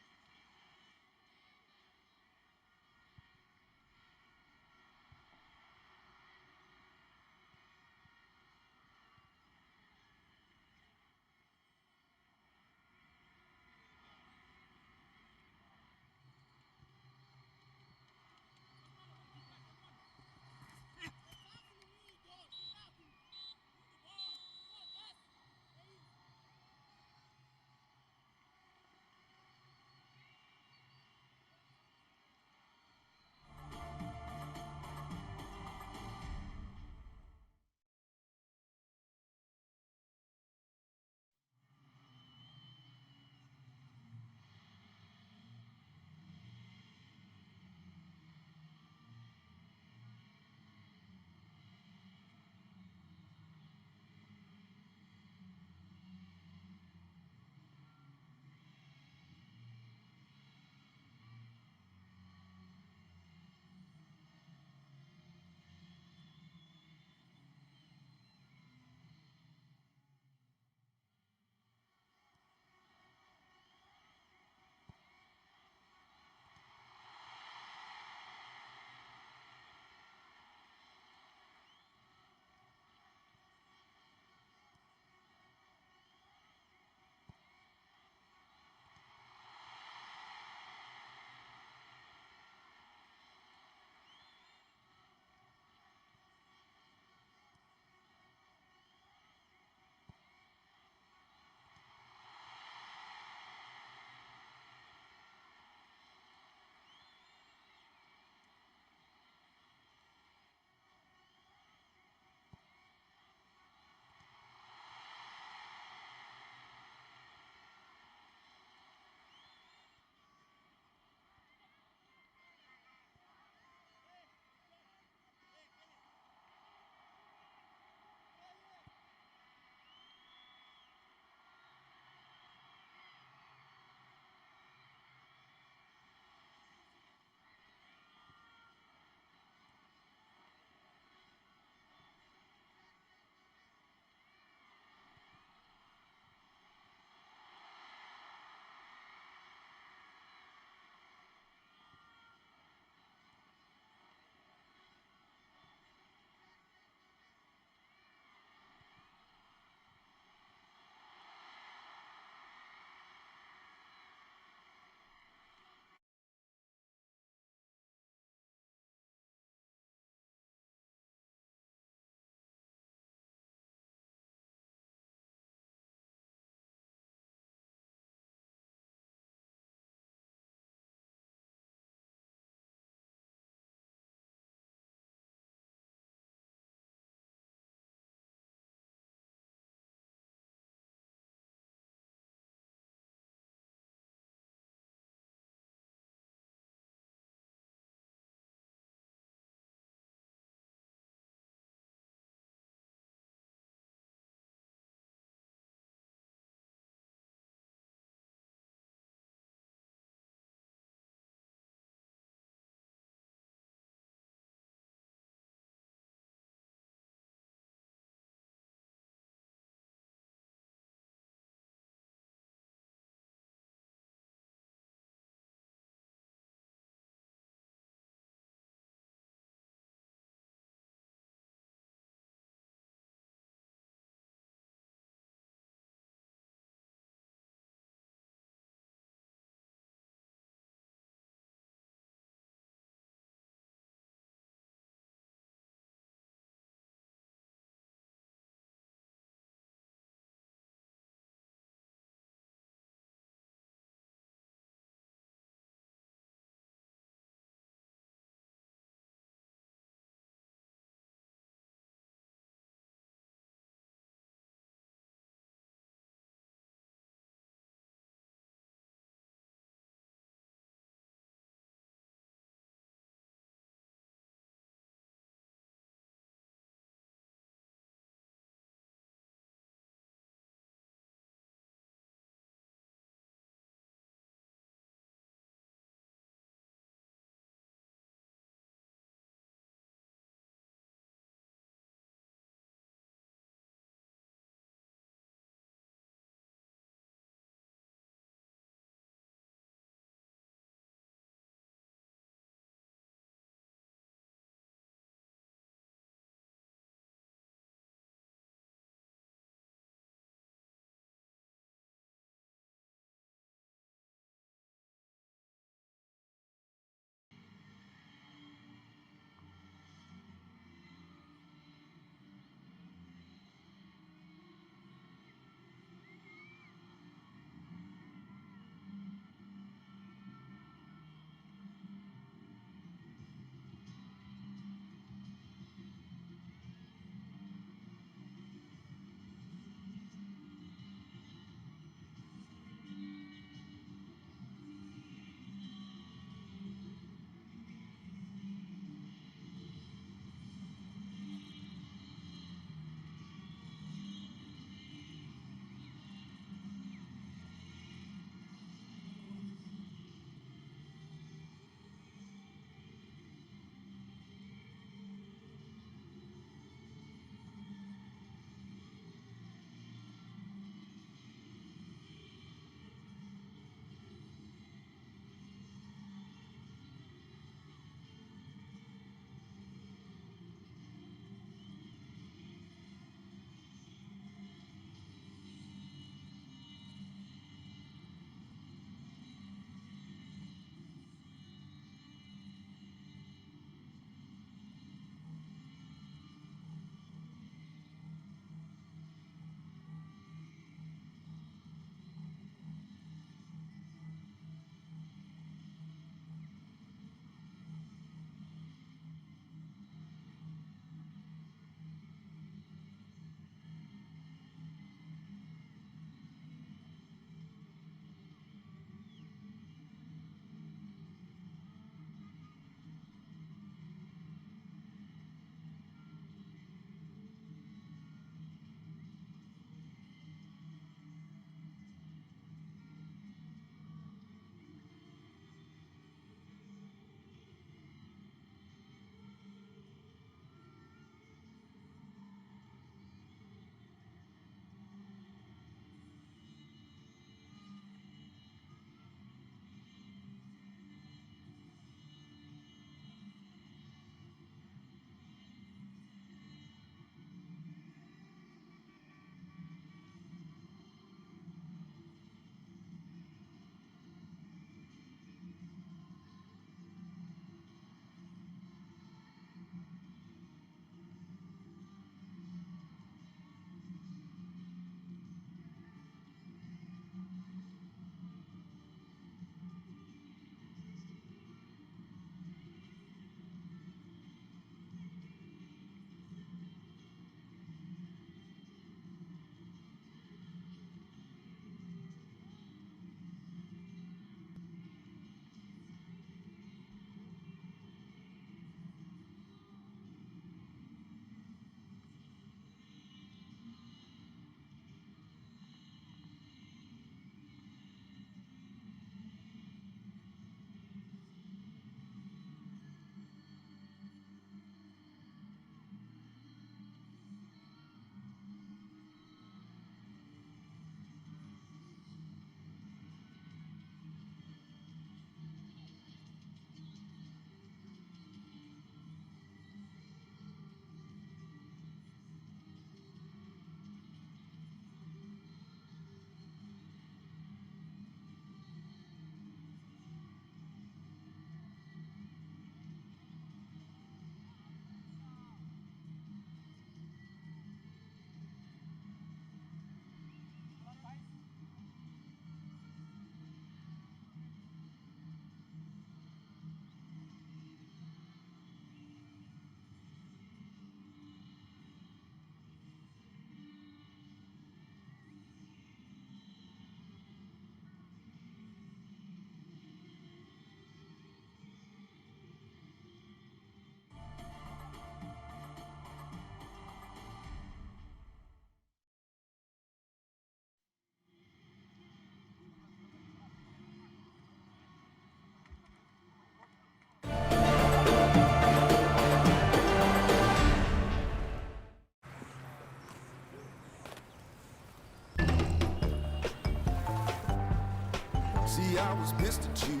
See, I was pissed at you.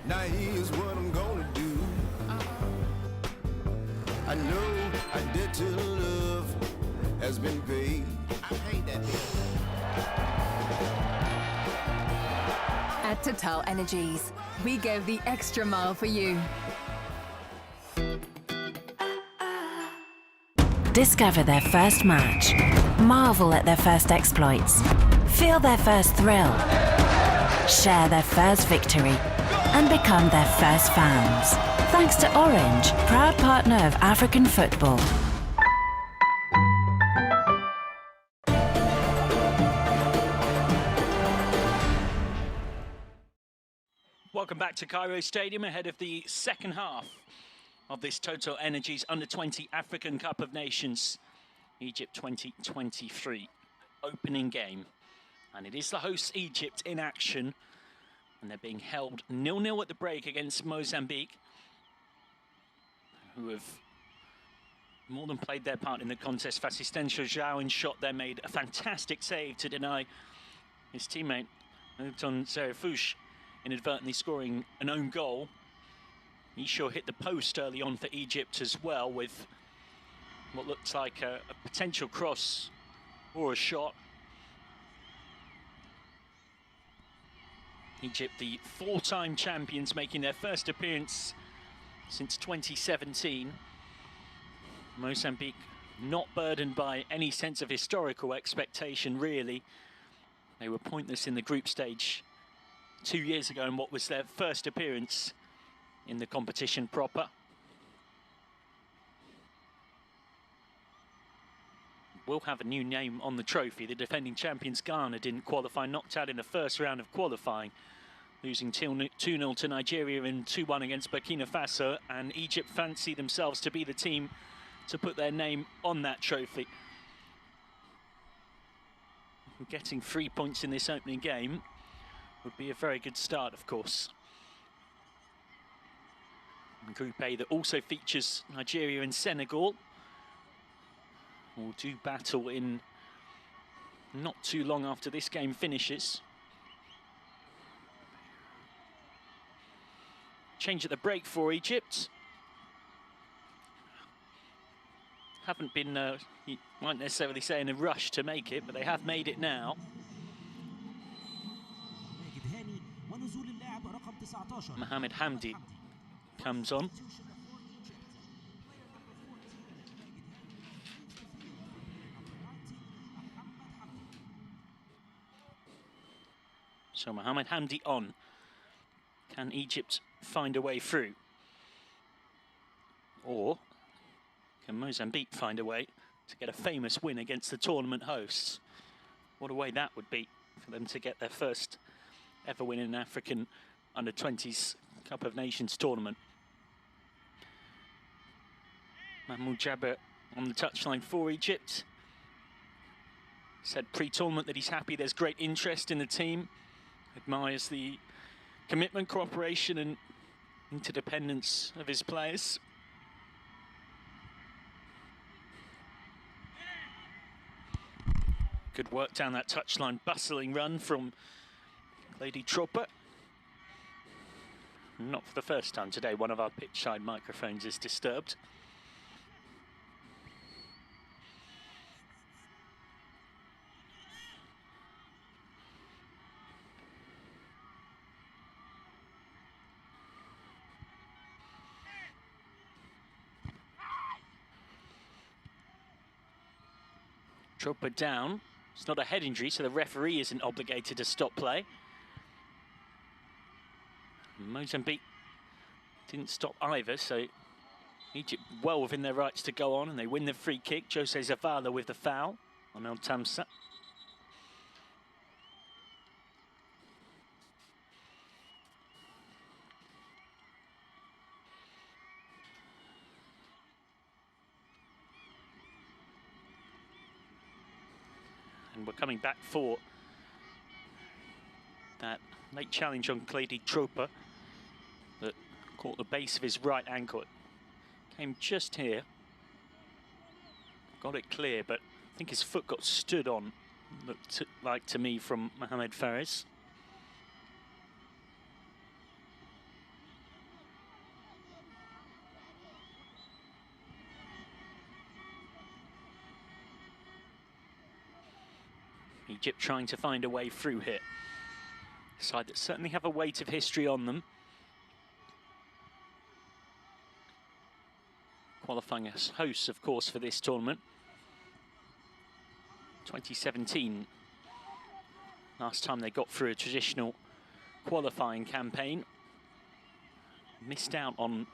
Now here's what I'm gonna do. I know I did to love has been paid. I paid that bill. At TotalEnergies, we go the extra mile for you. Discover their first match. Marvel at their first exploits. Feel their first thrill. Share their first victory. And become their first fans. Thanks to Orange, proud partner of African football. Welcome back to Cairo Stadium ahead of the second half of this TotalEnergies Under-20 African Cup of Nations, Egypt 2023 opening game. And it is the hosts Egypt in action, and they're being held 0-0 at the break against Mozambique, who have more than played their part in the contest. Fassistencio João in shot there made a fantastic save to deny his teammate Newton Zerefouche inadvertently scoring an own goal. Isho hit the post early on for Egypt as well, with what looks like a potential cross or a shot. Egypt, the four-time champions, making their first appearance since 2017. Mozambique not burdened by any sense of historical expectation, really. They were pointless in the group stage 2 years ago in what was their first appearance in the competition proper. Will have a new name on the trophy. The defending champions Ghana didn't qualify, knocked out in the first round of qualifying, losing 2-0 to Nigeria and 2-1 against Burkina Faso, and Egypt fancy themselves to be the team to put their name on that trophy. Getting 3 points in this opening game would be a very good start, of course. Group A that also features Nigeria and Senegal will do battle in not too long after this game finishes. Change at the break for Egypt. Haven't been, you might necessarily say, in a rush to make it, but they have made it now. Mohamed Hamdi comes on. So Mohamed Hamdi on. Can Egypt find a way through? Or can Mozambique find a way to get a famous win against the tournament hosts? What a way that would be for them to get their first ever win in an African Under-20s Cup of Nations tournament. Mahmoud Jabber on the touchline for Egypt. Said pre-tournament that he's happy there's great interest in the team. Admires the commitment, cooperation and interdependence of his players. Good work down that touchline, bustling run from Lady Tropper. Not for the first time today, one of our pitch side microphones is disturbed. Tropper down. It's not a head injury, so the referee isn't obligated to stop play. Mozambique didn't stop either, so Egypt well within their rights to go on, and they win the free kick. Jose Zavala with the foul on El Tamsa. And we're coming back for that late challenge on Clady Tropper that caught the base of his right ankle. It came just here. Got it clear, but I think his foot got stood on, looked like to me from Mohamed Fares. Egypt trying to find a way through here. A side that certainly have a weight of history on them. Qualifying as hosts, of course, for this tournament. 2017, last time they got through a traditional qualifying campaign. Missed out on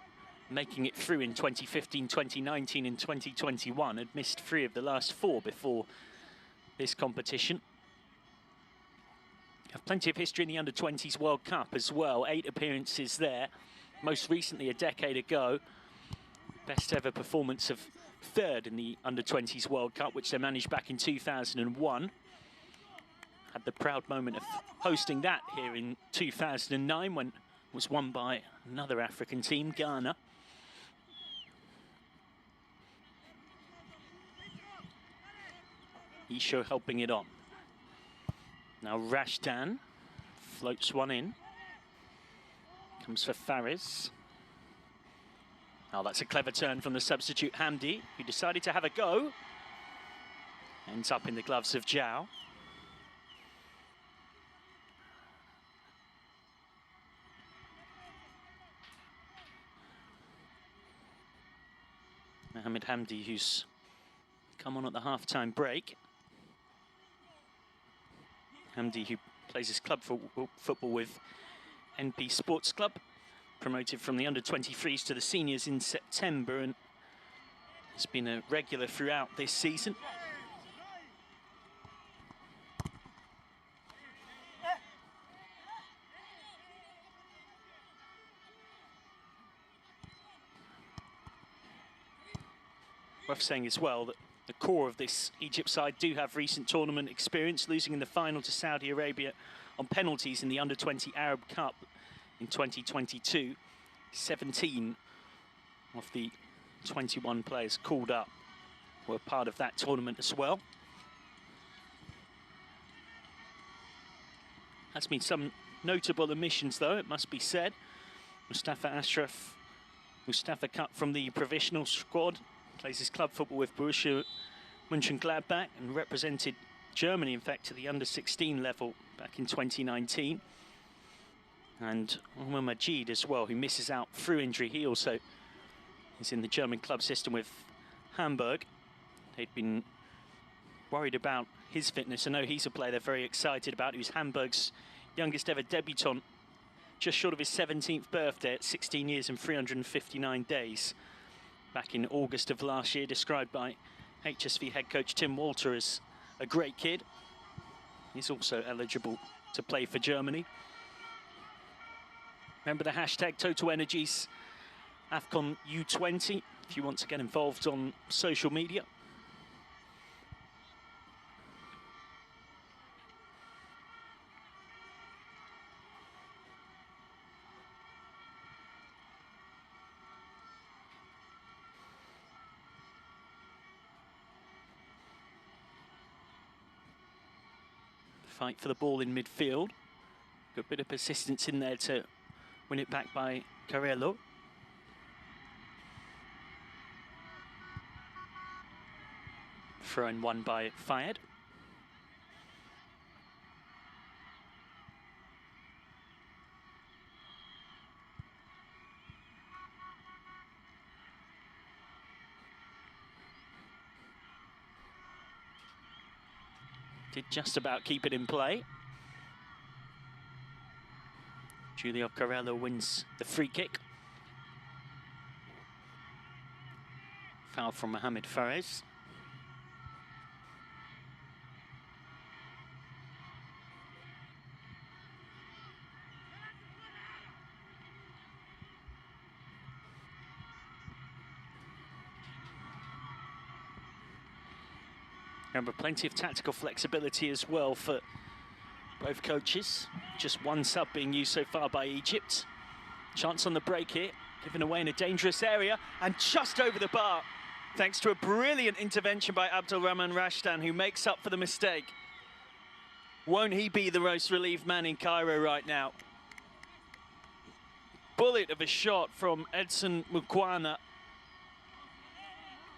making it through in 2015, 2019 and 2021. Had missed 3 of the last 4 before this competition. Have plenty of history in the Under-20s World Cup as well. 8 appearances there, most recently a decade ago. Best ever performance of 3rd in the Under-20s World Cup, which they managed back in 2001. Had the proud moment of hosting that here in 2009 when it was won by another African team, Ghana. Isho helping it on. Now Rashdan floats one in. Comes for Fares. Oh, that's a clever turn from the substitute Hamdi, who decided to have a go. Ends up in the gloves of Zhao. Mohamed Hamdi, who's come on at the half-time break. Hamdi, who plays his club football with NP Sports Club, promoted from the under-23s to the seniors in September, and has been a regular throughout this season. Worth saying as well that the core of this Egypt side do have recent tournament experience, losing in the final to Saudi Arabia on penalties in the Under-20 Arab Cup in 2022. 17 of the 21 players called up were part of that tournament as well. Has been some notable omissions though, it must be said. Mustafa Ashraf, Mustafa cut from the provisional squad, plays his club football with Borussia Mönchengladbach and represented Germany, in fact, to the under-16 level back in 2019. And Omar Majid as well, who misses out through injury. He also is in the German club system with Hamburg. They'd been worried about his fitness. I know he's a player they're very excited about. He was Hamburg's youngest ever debutant, just short of his 17th birthday at 16 years and 359 days. Back in August of last year, described by HSV head coach Tim Walter as a great kid. He's also eligible to play for Germany. Remember the hashtag TotalEnergies AFCONU20 if you want to get involved on social media. Fight for the ball in midfield. Good bit of persistence in there to win it back by Carello. Thrown one by Fayed. Did just about keep it in play. Julio Carello wins the free kick. Foul from Mohamed Fares. Remember, plenty of tactical flexibility as well for both coaches. Just one sub being used so far by Egypt. Chance on the break here, given away in a dangerous area, and just over the bar, thanks to a brilliant intervention by Abdulrahman Rashdan, who makes up for the mistake. Won't he be the most relieved man in Cairo right now? Bullet of a shot from Edson Mukwana.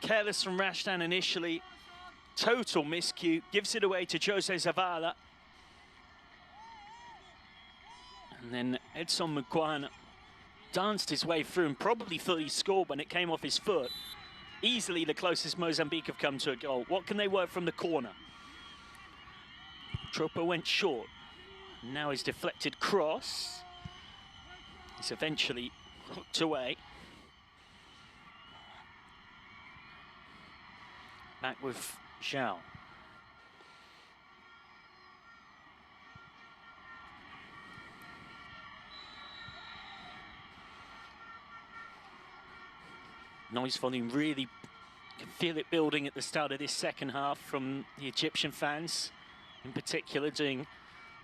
Careless from Rashdan initially. total miscue, gives it away to Jose Zavala. And then Edson Mukwana danced his way through and probably thought he scored when it came off his foot. Easily the closest Mozambique have come to a goal. What can they work from the corner? Tropa went short. Now his deflected cross. He's eventually hooked away. Back with Zhao. Noise volume really, you can feel it building at the start of this second half from the Egyptian fans, in particular, doing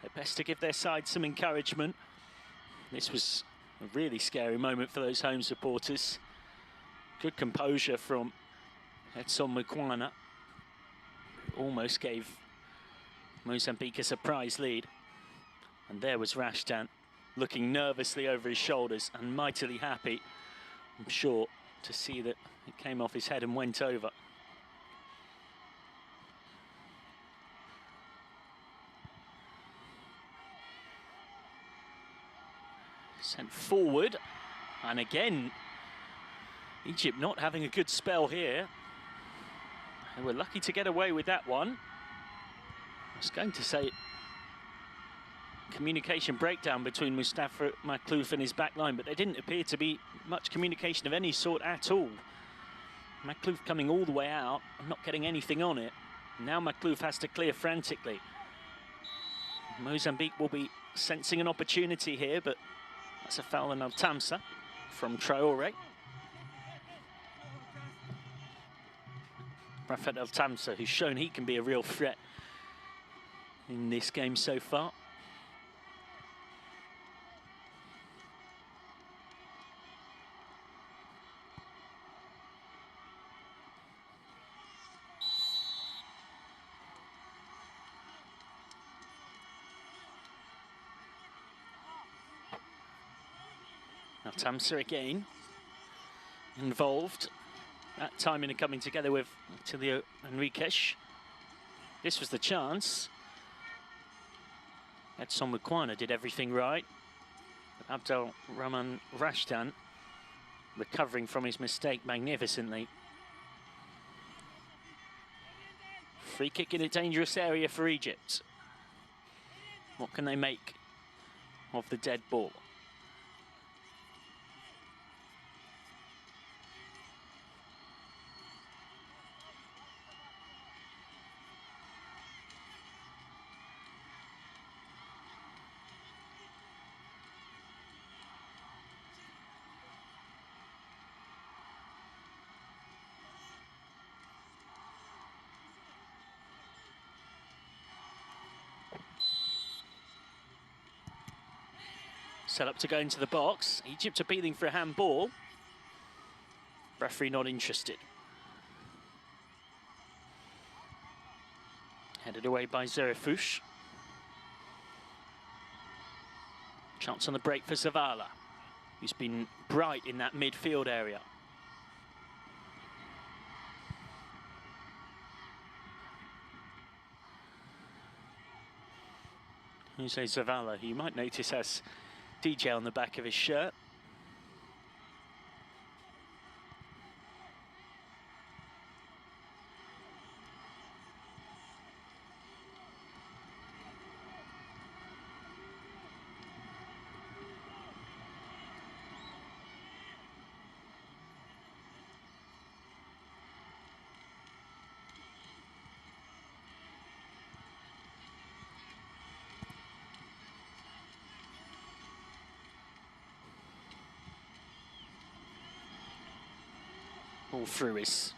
their best to give their side some encouragement. This was a really scary moment for those home supporters. Good composure from Edson Mukwana, who almost gave Mozambique a surprise lead. And there was Rashdan, looking nervously over his shoulders and mightily happy, I'm sure, to see that it came off his head and went over. Sent forward, and again, Egypt not having a good spell here. They were lucky to get away with that one. I was going to say communication breakdown between Mustafa Makhlouf and his back line, but there didn't appear to be much communication of any sort at all. Makhlouf coming all the way out and not getting anything on it. Now Makhlouf has to clear frantically. Mozambique will be sensing an opportunity here, but that's a foul on Altamsa from Rafael Altamsa, who's shown he can be a real threat in this game so far. Altamsa again involved, that time in coming together with Tilio Enriquez. This was the chance. Edson Mukwana did everything right, but Abdel Rahman Rashdan recovering from his mistake magnificently. Free kick in a dangerous area for Egypt. What can they make of the dead ball? Set up to go into the box. Egypt appealing for a handball. Referee not interested. Headed away by Zerefouche. Chance on the break for Zavala, who's been bright in that midfield area. Jose Zavala, who you might notice has DJ on the back of his shirt. All through is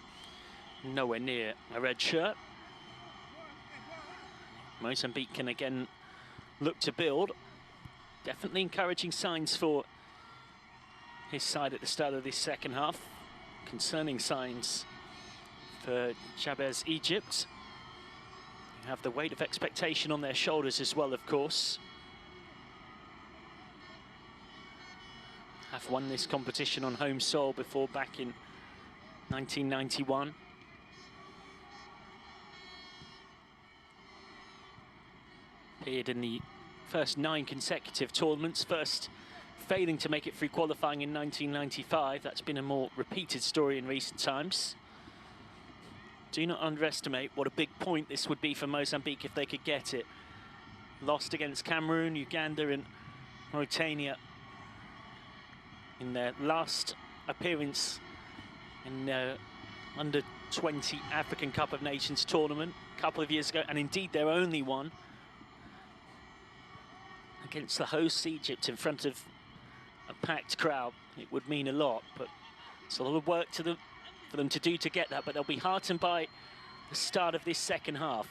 nowhere near a red shirt. Mozambique can again look to build. Definitely encouraging signs for his side at the start of this second half. Concerning signs for Jabez Egypt, who have the weight of expectation on their shoulders as well, of course. Have won this competition on home soil before back in 1991. appeared in the first 9 consecutive tournaments, first failing to make it through qualifying in 1995. That's been a more repeated story in recent times. Do not underestimate what a big point this would be for Mozambique if they could get it. Lost against Cameroon, Uganda and Mauritania in their last appearance in the Under-20 African Cup of Nations tournament a couple of years ago, and indeed their only one against the hosts Egypt in front of a packed crowd. It would mean a lot, but it's a lot of work for them to do to get that, but they'll be heartened by the start of this second half.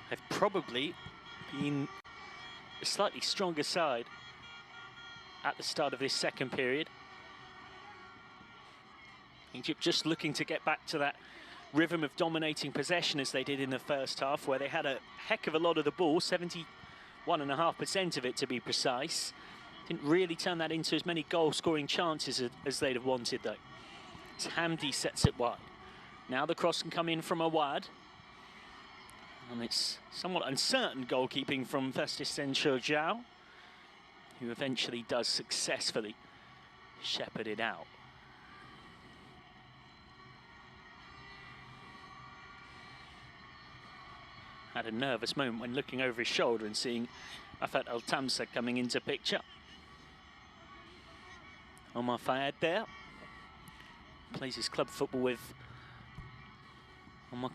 They've probably been a slightly stronger side at the start of this second period. Egypt just looking to get back to that rhythm of dominating possession as they did in the first half, where they had a heck of a lot of the ball, 71.5% of it to be precise. Didn't really turn that into as many goal-scoring chances as they'd have wanted, though. As Hamdi sets it wide. Now the cross can come in from Awad. And it's somewhat uncertain goalkeeping from Festus Sencho, who eventually does successfully shepherd it out. Had a nervous moment when looking over his shoulder and seeing Afat Al-Tamsa coming into picture. Omar Fayed there. Plays his club football with Omar,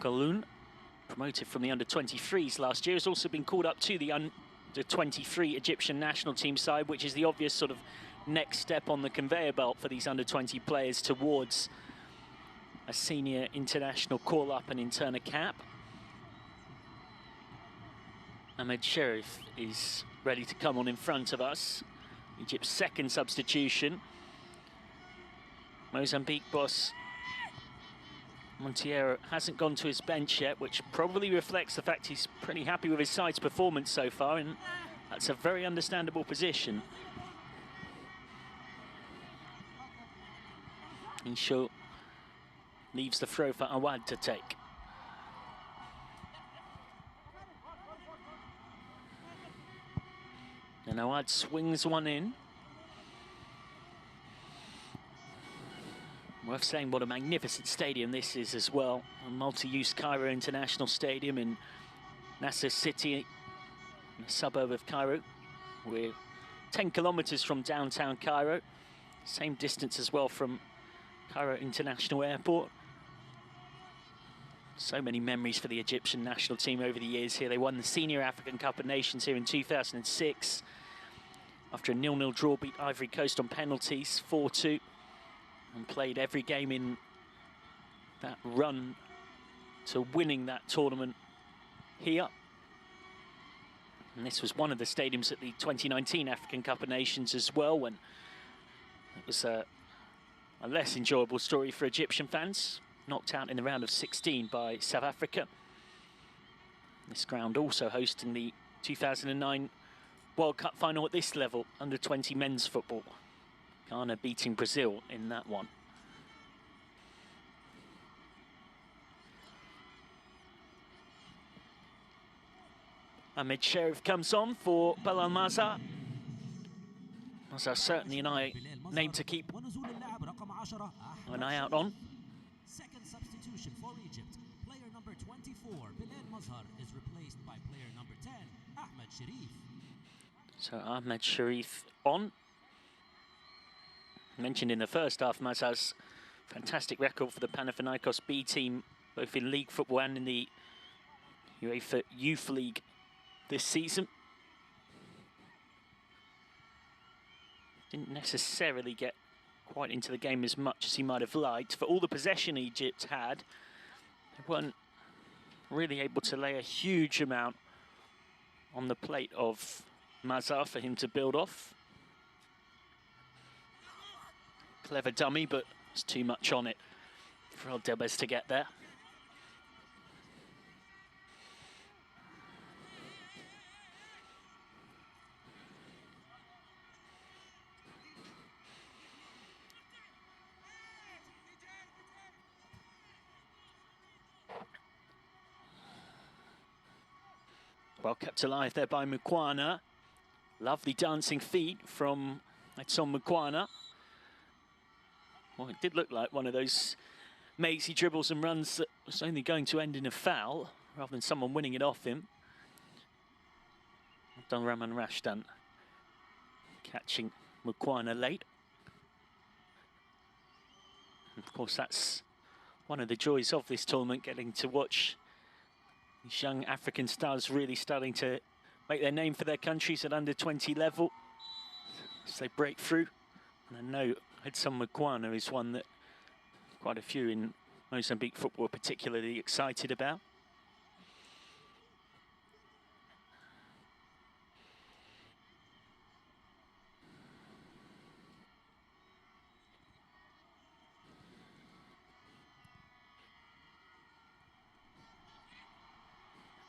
promoted from the under-23s last year. Has also been called up to the under-23 Egyptian national team side, which is the obvious sort of next step on the conveyor belt for these under-20 players towards a senior international call-up and intern a cap. Ahmed Sherif is ready to come on in front of us. Egypt's second substitution. Mozambique boss Monteiro hasn't gone to his bench yet, which probably reflects the fact he's pretty happy with his side's performance so far, and that's a very understandable position. Isho leaves the throw for Awad to take. And Awad swings one in. Worth saying what a magnificent stadium this is as well. A multi-use Cairo International Stadium in Nasser City, a suburb of Cairo. We're 10 kilometers from downtown Cairo. Same distance as well from Cairo International Airport. So many memories for the Egyptian national team over the years here. They won the Senior African Cup of Nations here in 2006. After a 0-0 draw, beat Ivory Coast on penalties, 4-2. And played every game in that run to winning that tournament here. And this was one of the stadiums at the 2019 African Cup of Nations as well, when it was a less enjoyable story for Egyptian fans. Knocked out in the round of 16 by South Africa. This ground also hosting the 2009 World Cup final at this level, under-20 men's football. Ghana beating Brazil in that one. Ahmed Sherif comes on for Belal Mazar. Mazar certainly a name to keep an eye out on. Second substitution for Egypt. Player number 24, Belal Mazar, is replaced by player number 10, Ahmed Sherif. So Ahmed Sherif on. Mentioned in the first half, Mazar's fantastic record for the Panathinaikos B team, both in league football and in the UEFA Youth League this season. Didn't necessarily get quite into the game as much as he might have liked. For all the possession Egypt had, they weren't really able to lay a huge amount on the plate of Mazar for him to build off. Clever dummy, but it's too much on it for El Debes to get there. Well kept alive there by Mukwana. Lovely dancing feet from Edson Mukwana. Well, it did look like one of those mazy dribbles and runs that was only going to end in a foul, rather than someone winning it off him. Raman Rashdan catching Mukwana late. And of course, that's one of the joys of this tournament, getting to watch these young African stars really starting to make their name for their countries at under-20 level as they break through. And I know Edson Mukwana is one that quite a few in Mozambique football are particularly excited about.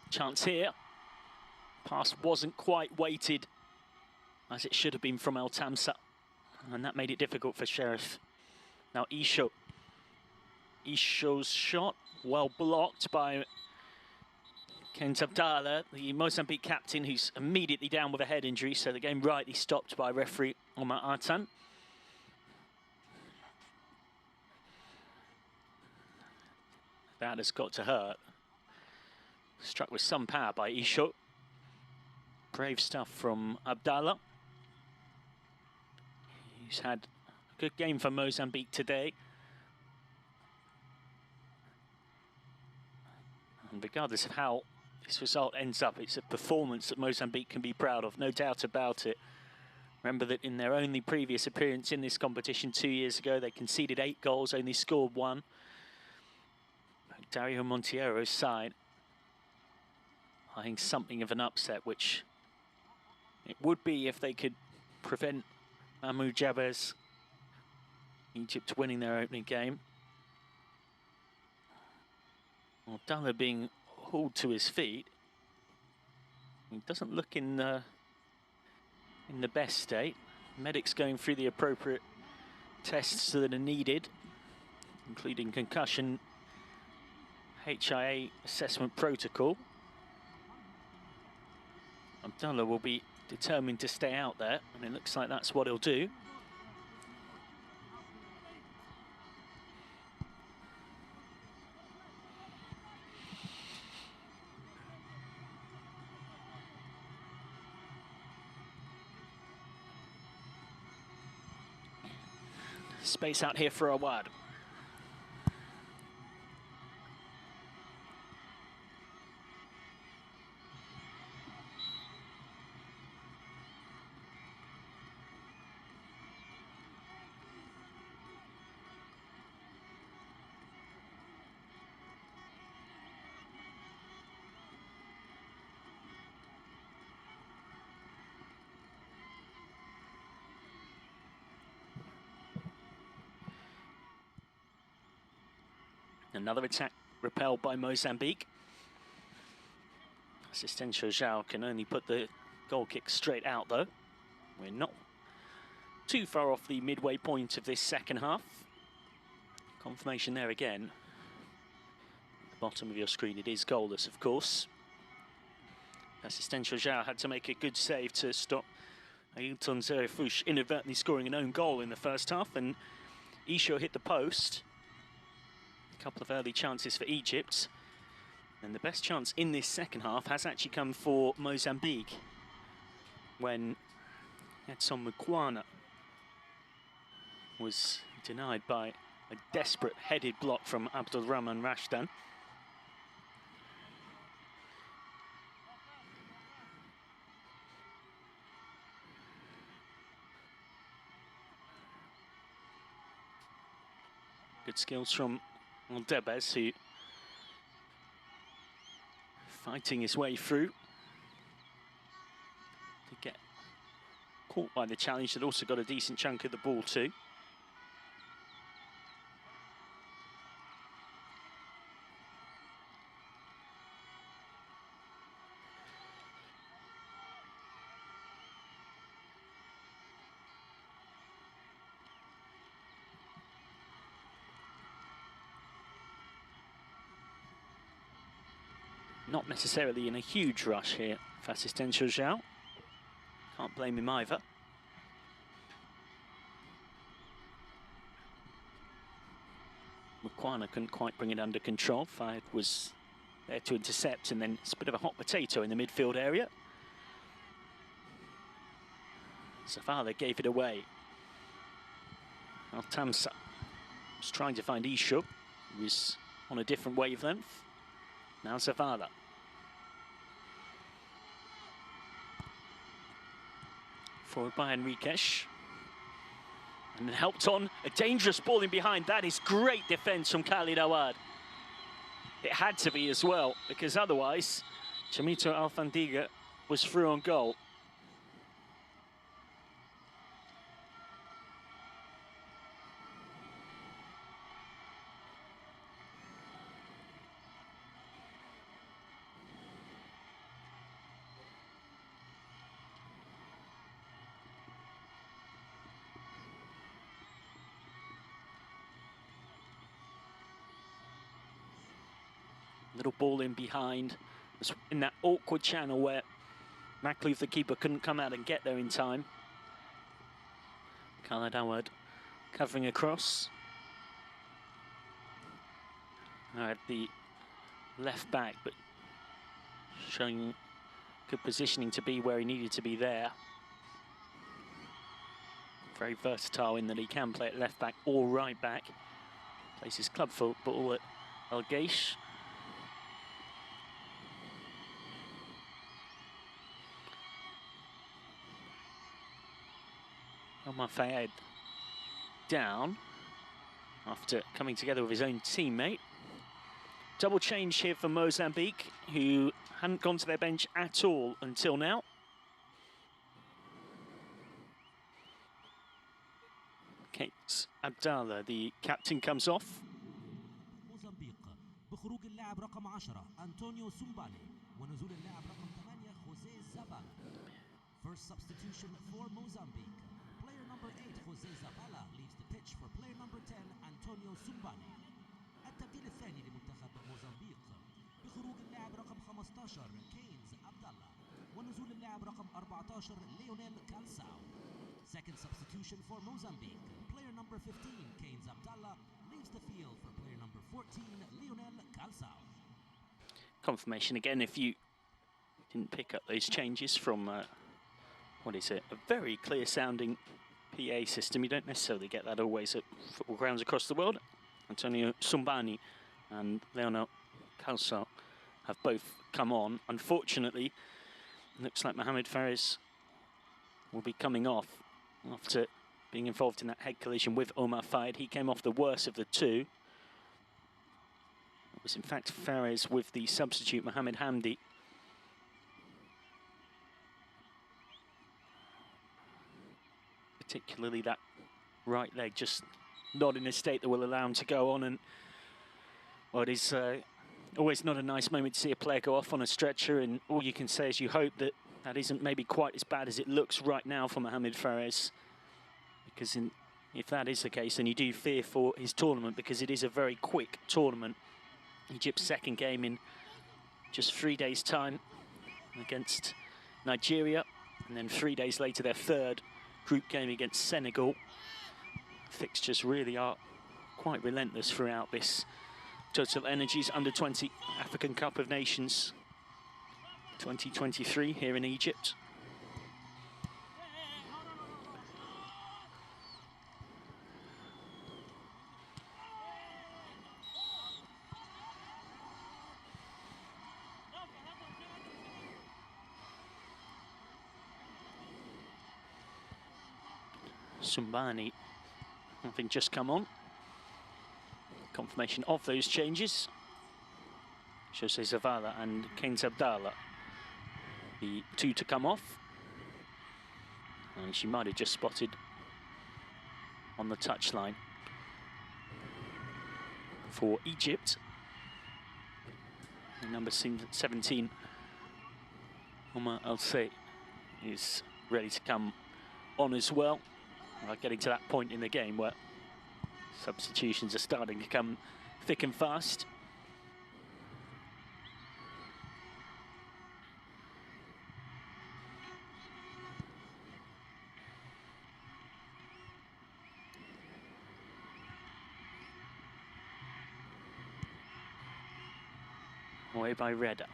Chance here. Pass wasn't quite weighted as it should have been from El Tamsa, and that made it difficult for Sheriff. Now Isho. Isho's shot, well blocked by Kent Abdallah, the Mozambique captain, who's immediately down with a head injury, so the game rightly stopped by referee Omar Artan. That has got to hurt. Struck with some power by Isho. Brave stuff from Abdallah. He's had a good game for Mozambique today. And regardless of how this result ends up, it's a performance that Mozambique can be proud of, no doubt about it. Remember that in their only previous appearance in this competition 2 years ago, they conceded 8 goals, only scored 1. Dario Monteiro's side eyeing something of an upset, which it would be if they could prevent Mahmoud Jabez, Egypt, winning their opening game. Abdallah being hauled to his feet. He doesn't look in the best state. Medics going through the appropriate tests that are needed, including concussion, HIA assessment protocol. Abdallah will be determined to stay out there, and it looks like that's what he'll do. Space out here for Awad. Another attack repelled by Mozambique. Asistencio João can only put the goal kick straight out though. We're not too far off the midway point of this second half. Confirmation there again. At the bottom of your screen, it is goalless, of course. Asistencio João had to make a good save to stop Ailton Zerefush inadvertently scoring an own goal in the first half, and Isho hit the post. A couple of early chances for Egypt, and the best chance in this second half has actually come for Mozambique when Edson Mukwana was denied by a desperate headed block from Abdulrahman Rashdan. Good skills from Debes, who fighting his way through to get caught by the challenge, that also got a decent chunk of the ball too. not necessarily in a huge rush here for Asistencial Zhao. Can't blame him either. Mukwana couldn't quite bring it under control. Fayed was there to intercept, and then it's a bit of a hot potato in the midfield area. Zavala gave it away. Altamsa was trying to find Ishub, who was on a different wavelength. Now Zavala. Forward by Enriquez. And then helped on. A dangerous ball in behind. That is great defence from Khalid Awad. It had to be as well, because otherwise, Chamito Alfandiga was through on goal. Little ball in behind. It's in that awkward channel where Makhlouf, the keeper, couldn't come out and get there in time. Khalid Awad covering across. At the left back, but showing good positioning to be where he needed to be there. Very versatile in that he can play at left back or right back. Plays his club football at El Geish. Omar Fayed down after coming together with his own teammate. Double change here for Mozambique, who hadn't gone to their bench at all until now. Kate Abdallah, the captain, comes off. موزمبيق بخروج اللاعب رقم 10 أنطونيو سومباني ونزول اللاعب رقم 8 خوزيه زابالا. First substitution for Mozambique. Player number 8 خوزيه زابالا leaves the pitch for player number 10 أنطونيو سومباني. التبديل الثاني لمنتخب موزمبيق بخروج اللاعب رقم 15 كينز عبدالله ونزول اللاعب رقم 14 ليونيل كالساو. Second substitution for Mozambique. Player number 15 Keynes Abdallah leaves the field for player number 14 Lionel Calçao. Confirmation again, if you didn't pick up those changes from what is it, a very clear sounding PA system. You don't necessarily get that always at football grounds across the world. Antonio Sumbani and Lionel Calçao have both come on. Unfortunately, it looks like Mohamed Fares will be coming off after being involved in that head collision with Omar Fayed. He came off the worst of the two. It was in fact Fares with the substitute Mohamed Hamdi. Particularly that right leg just not in a state that will allow him to go on, and well, it is always not a nice moment to see a player go off on a stretcher, and all you can say is you hope that that isn't maybe quite as bad as it looks right now for Mohamed Fares, because if that is the case, then you do fear for his tournament, because it is a very quick tournament. Egypt's second game in just 3 days' time against Nigeria, and then 3 days later their third group game against Senegal. Fixtures really are quite relentless throughout this TotalEnergies Under-20 African Cup of Nations 2023 here in Egypt. Sumbani having just come on. Confirmation of those changes. Jose Zavala and Keynes Abdallah, the two to come off. And she might have just spotted on the touchline for Egypt. And number 17, Omar El-Say, is ready to come on as well. Getting to that point in the game where substitutions are starting to come thick and fast. away by Redder.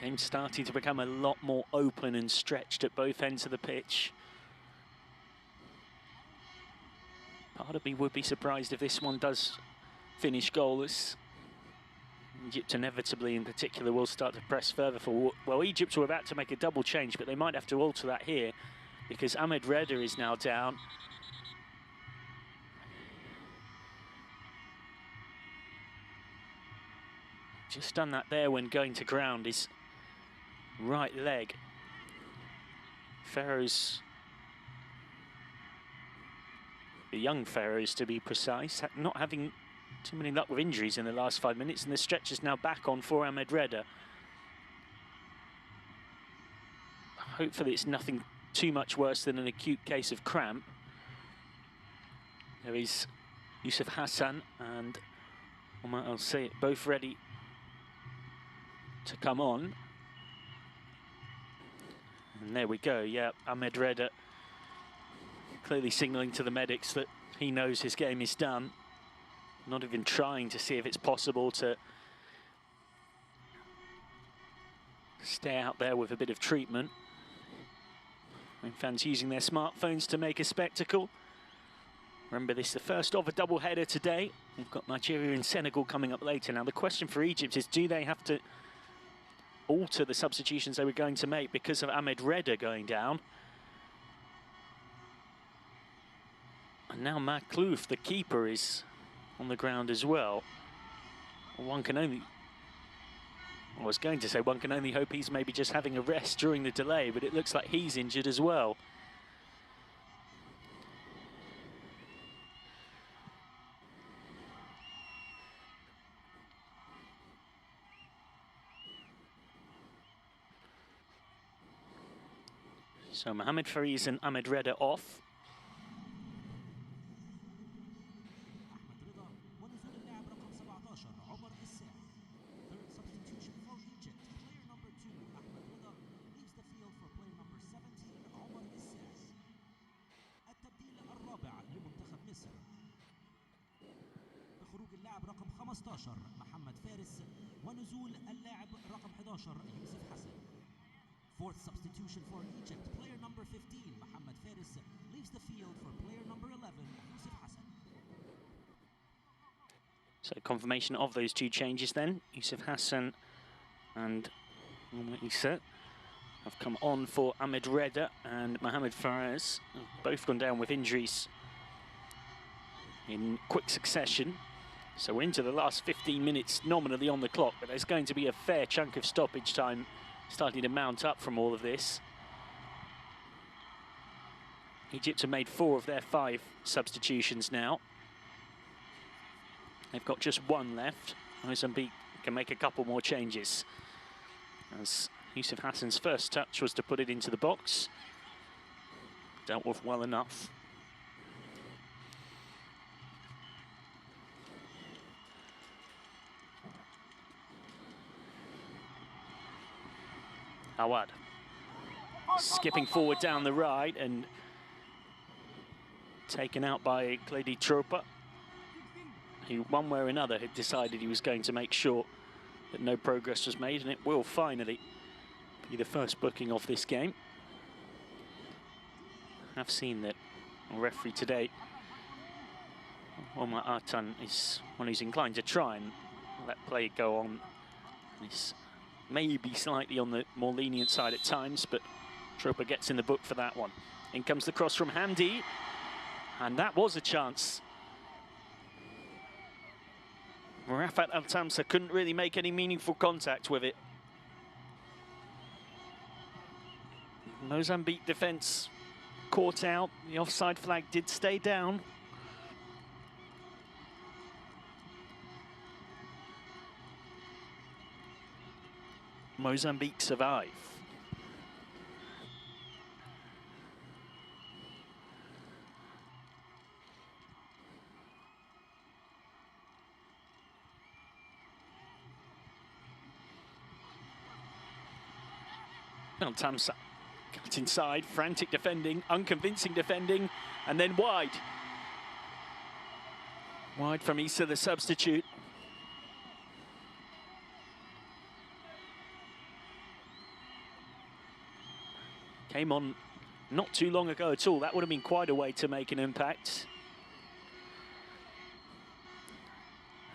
Game starting to become a lot more open and stretched at both ends of the pitch. Part of me would be surprised if this one does finish goalless. Egypt inevitably in particular will start to press further forward. Well, Egypt were about to make a double change, but they might have to alter that here because Ahmed Redder is now down. Just done that there when going to ground, his right leg. Pharaohs, the young Pharaohs to be precise, not having too many luck with injuries in the last 5 minutes, and the stretch is now back on for Ahmed Redder. Hopefully it's nothing too much worse than an acute case of cramp. There is Yusuf Hassan and Omar El-Sayed both ready to come on. And there we go, yeah, Ahmed Redder clearly signalling to the medics that he knows his game is done. Not even trying to see if it's possible to stay out there with a bit of treatment. And fans using their smartphones to make a spectacle. Remember, this is the first of a double-header today. We've got Nigeria and Senegal coming up later. Now, the question for Egypt is, do they have to alter the substitutions they were going to make because of Ahmed Redder going down? And now Maklouf, the keeper, is on the ground as well. One can only, I was going to say one can only hope he's maybe just having a rest during the delay, but it looks like he's injured as well. So Mohamed Fariz and Ahmed Redder off. محمد فارس ونزول اللاعب رقم 11 يوسف حسن. Fourth substitution for Egypt, player number 15 محمد فارس leaves the field for player number 11 يوسف حسن. So confirmation of those two changes then. Yusuf Hassan and Issa have come on for Ahmed Redder and Mohamed Faraz. Both gone down with injuries in quick succession. So we're into the last 15 minutes nominally on the clock, but there's going to be a fair chunk of stoppage time starting to mount up from all of this. Egypt have made 4 of their 5 substitutions now. They've got just 1 left. Mozambique can make a couple more changes, as Yusuf Hassan's first touch was to put it into the box. Dealt with well enough. Awad skipping forward down the right and taken out by Clady Tropa, who one way or another had decided he was going to make sure that no progress was made, and it will finally be the first booking of this game. I've seen that a referee today, Omar Artan, is one who's inclined to try and let play go on. This may be slightly on the more lenient side at times, but Tropa gets in the book for that one. In comes the cross from Hamdi, and that was a chance. Rafat Al-Tamsa couldn't really make any meaningful contact with it. Mozambique defence caught out. The offside flag did stay down. Mozambique survive. Tamsa cut inside, frantic defending, unconvincing defending, and then wide. Wide from Issa, the substitute. Came on not too long ago at all. That would have been quite a way to make an impact.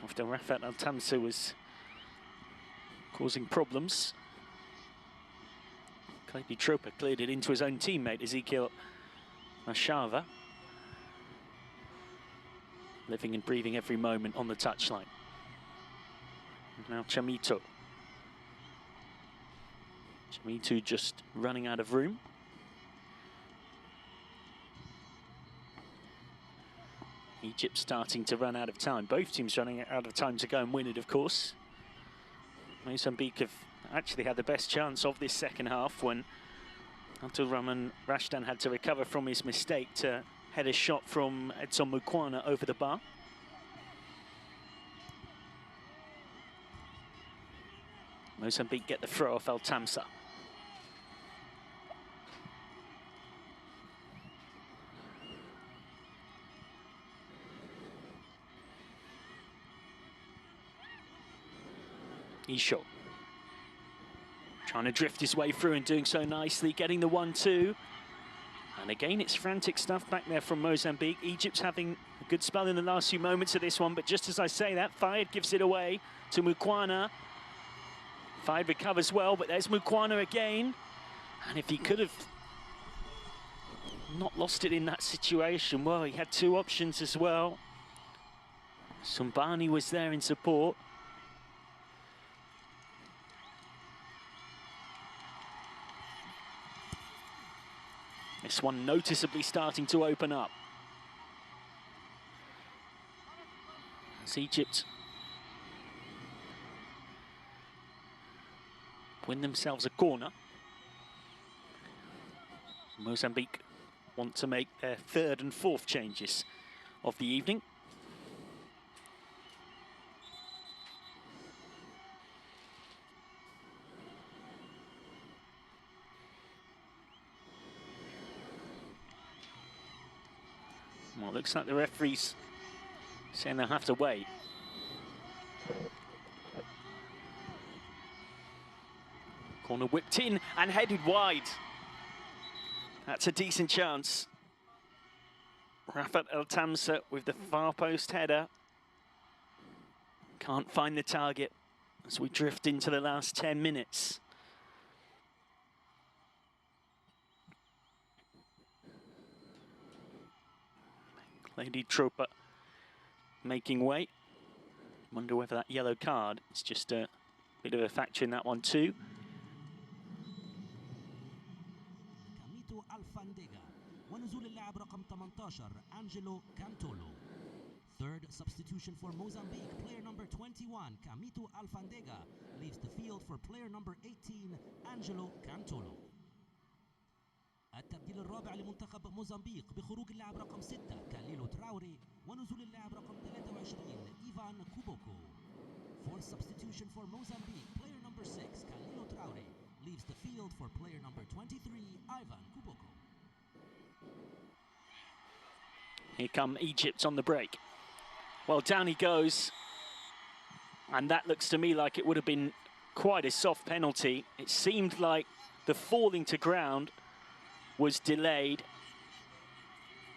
After Rafat Al-Tamsa was causing problems. Kleipi Tropa cleared it into his own teammate, Ezekiel Mashava. Living and breathing every moment on the touchline. Now Chamito. Chamito just running out of room. Egypt starting to run out of time. Both teams running out of time to go and win it, of course. Mozambique have actually had the best chance of this second half when Abdul Rahman Rashdan had to recover from his mistake to head a shot from Edson Mukwana over the bar. Mozambique get the throw off Al-Tamsa. Isho trying to drift his way through and doing so nicely, getting the 1-2. And again, it's frantic stuff back there from Mozambique. Egypt's having a good spell in the last few moments of this one, but just as I say that, Fayed gives it away to Mukwana. Fayed recovers well, but there's Mukwana again. And if he could have not lost it in that situation, well, he had two options as well. Sumbani was there in support. This one noticeably starting to open up. As Egypt win themselves a corner. Mozambique want to make their third and fourth changes of the evening. Well, it looks like the referee's saying they'll have to wait. Corner whipped in and headed wide. That's a decent chance. Rafat Al-Tamsa with the far post header. Can't find the target as we drift into the last 10 minutes. Lady Tropa making way. Wonder whether that yellow card is just a bit of a factor in that one too. كاميتو الفانديغا ونزول اللاعب رقم 18 أنجلو كانتولو. Third substitution for Mozambique, player number 21 Kamito Alfandega leaves the field for player number 18 Angelo Cantolo. التبديل الرابع لمنتخب موزمبيق بخروج اللاعب رقم 6 كاليلو تراوري ونزول اللاعب رقم 23 إيفان كوبوكو. Fourth substitution for Mozambique, player number 6 Kalilo Traore leaves the field for player number 23 Ivan Kuboko. Here come Egypt on the break. Well, down he goes. And that looks to me like it would have been quite a soft penalty. It seemed like the falling to ground was delayed.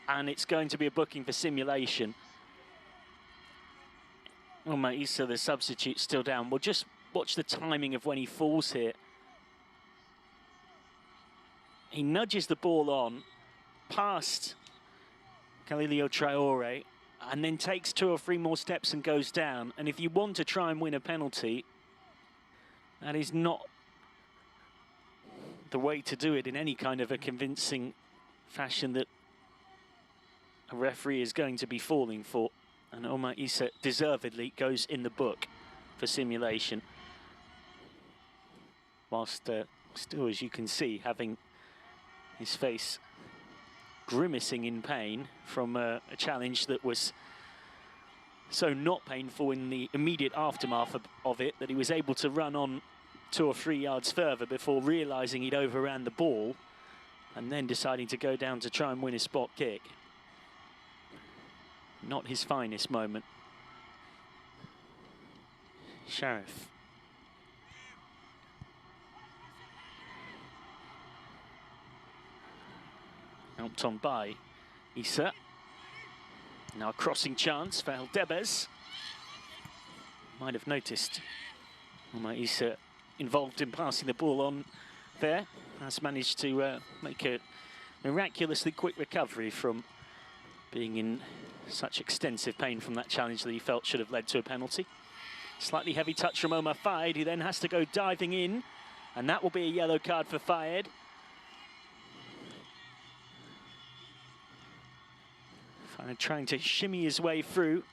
And it's going to be a booking for simulation. Oh, Maisa, the substitute, still down. We'll just watch the timing of when he falls here. He nudges the ball on past Kalilio Traore and then takes 2 or 3 more steps and goes down. And if you want to try and win a penalty, that is not the way to do it in any kind of a convincing fashion that a referee is going to be falling for. And Omar Issa deservedly goes in the book for simulation. Whilst still, as you can see, having his face grimacing in pain from a challenge that was so not painful in the immediate aftermath of it that he was able to run on 2 or 3 yards further before realising he'd overran the ball and then deciding to go down to try and win a spot kick. Not his finest moment. Sheriff. Helped on by Issa. Now a crossing chance for El Debes. Might have noticed Omar Issa involved in passing the ball on there. Has managed to make a miraculously quick recovery from being in such extensive pain from that challenge that he felt should have led to a penalty. Slightly heavy touch from Omar Fayed, who then has to go diving in, and that will be a yellow card for Fayed. Fayed trying to shimmy his way through.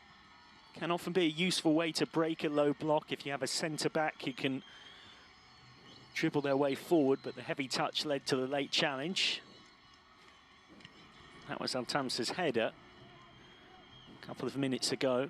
Can often be a useful way to break a low block if you have a centre-back who can dribble their way forward, but the heavy touch led to the late challenge. That was Altamsa's header a couple of minutes ago.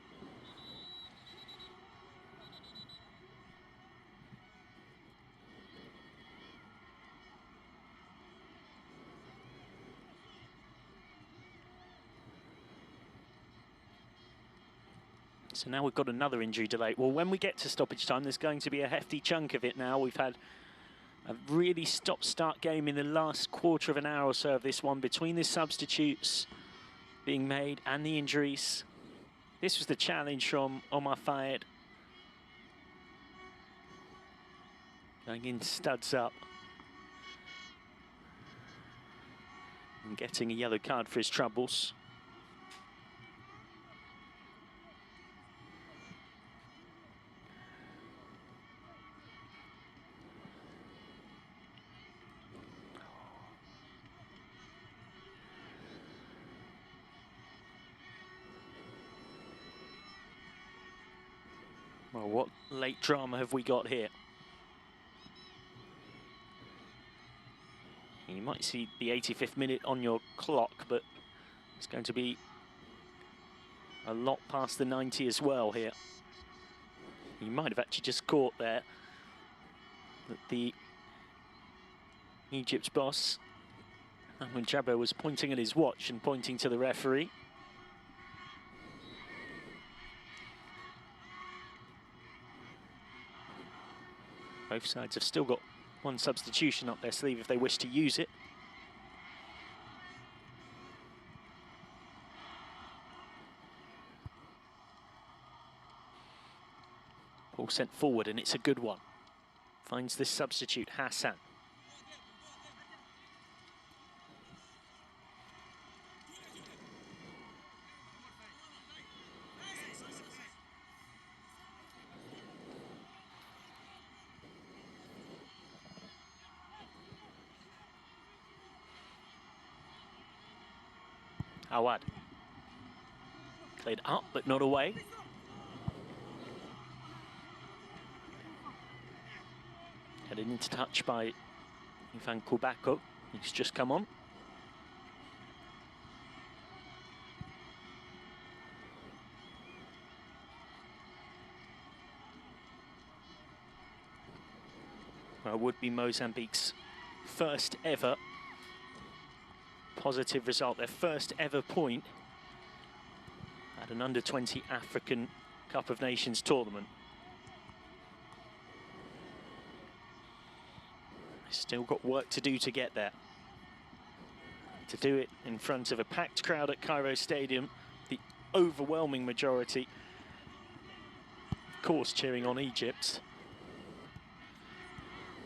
So now we've got another injury delay. Well, when we get to stoppage time, there's going to be a hefty chunk of it now. We've had a really stop-start game in the last quarter of an hour or so of this one, between the substitutes being made and the injuries. This was the challenge from Omar Fayed. Going in studs up. And getting a yellow card for his troubles. Well, what late drama have we got here? You might see the 85th minute on your clock, but it's going to be a lot past the 90 as well here. You might have actually just caught there that the Egypt's boss, Ahmed Jabber, was pointing at his watch and pointing to the referee. Both sides have still got one substitution up their sleeve if they wish to use it. Ball sent forward, and it's a good one. Finds this substitute, Hassan. Awad. Played up, but not away. Headed into touch by Ivan Kubako. He's just come on. Well, would be Mozambique's first ever positive result, their first ever point at an under-20 African Cup of Nations tournament. Still got work to do to get there. To do it in front of a packed crowd at Cairo Stadium, the overwhelming majority, of course, cheering on Egypt,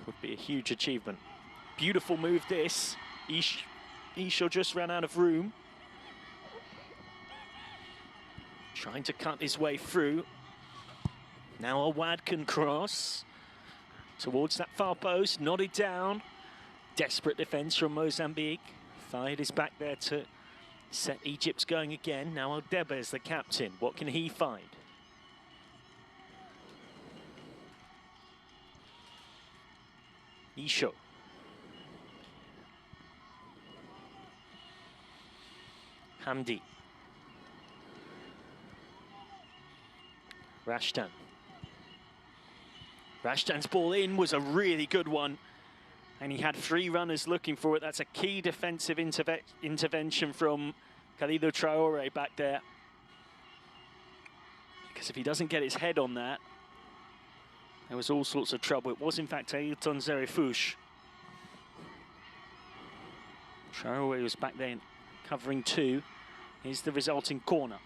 would be a huge achievement. Beautiful move this. Isho just ran out of room. Trying to cut his way through. Now Awad can cross towards that far post, nodded down. Desperate defence from Mozambique. Fayed is back there to set Egypt going again. Now Aldeba is the captain. What can he find? Isho. Hamdi. Rashtan. Rashtan's ball in was a really good one, and he had three runners looking for it. That's a key defensive intervention from Khalidou Traore back there, because if he doesn't get his head on that, there was all sorts of trouble. It was in fact Ailton Zerifouche Traore was back there covering two. Here's the resulting corner.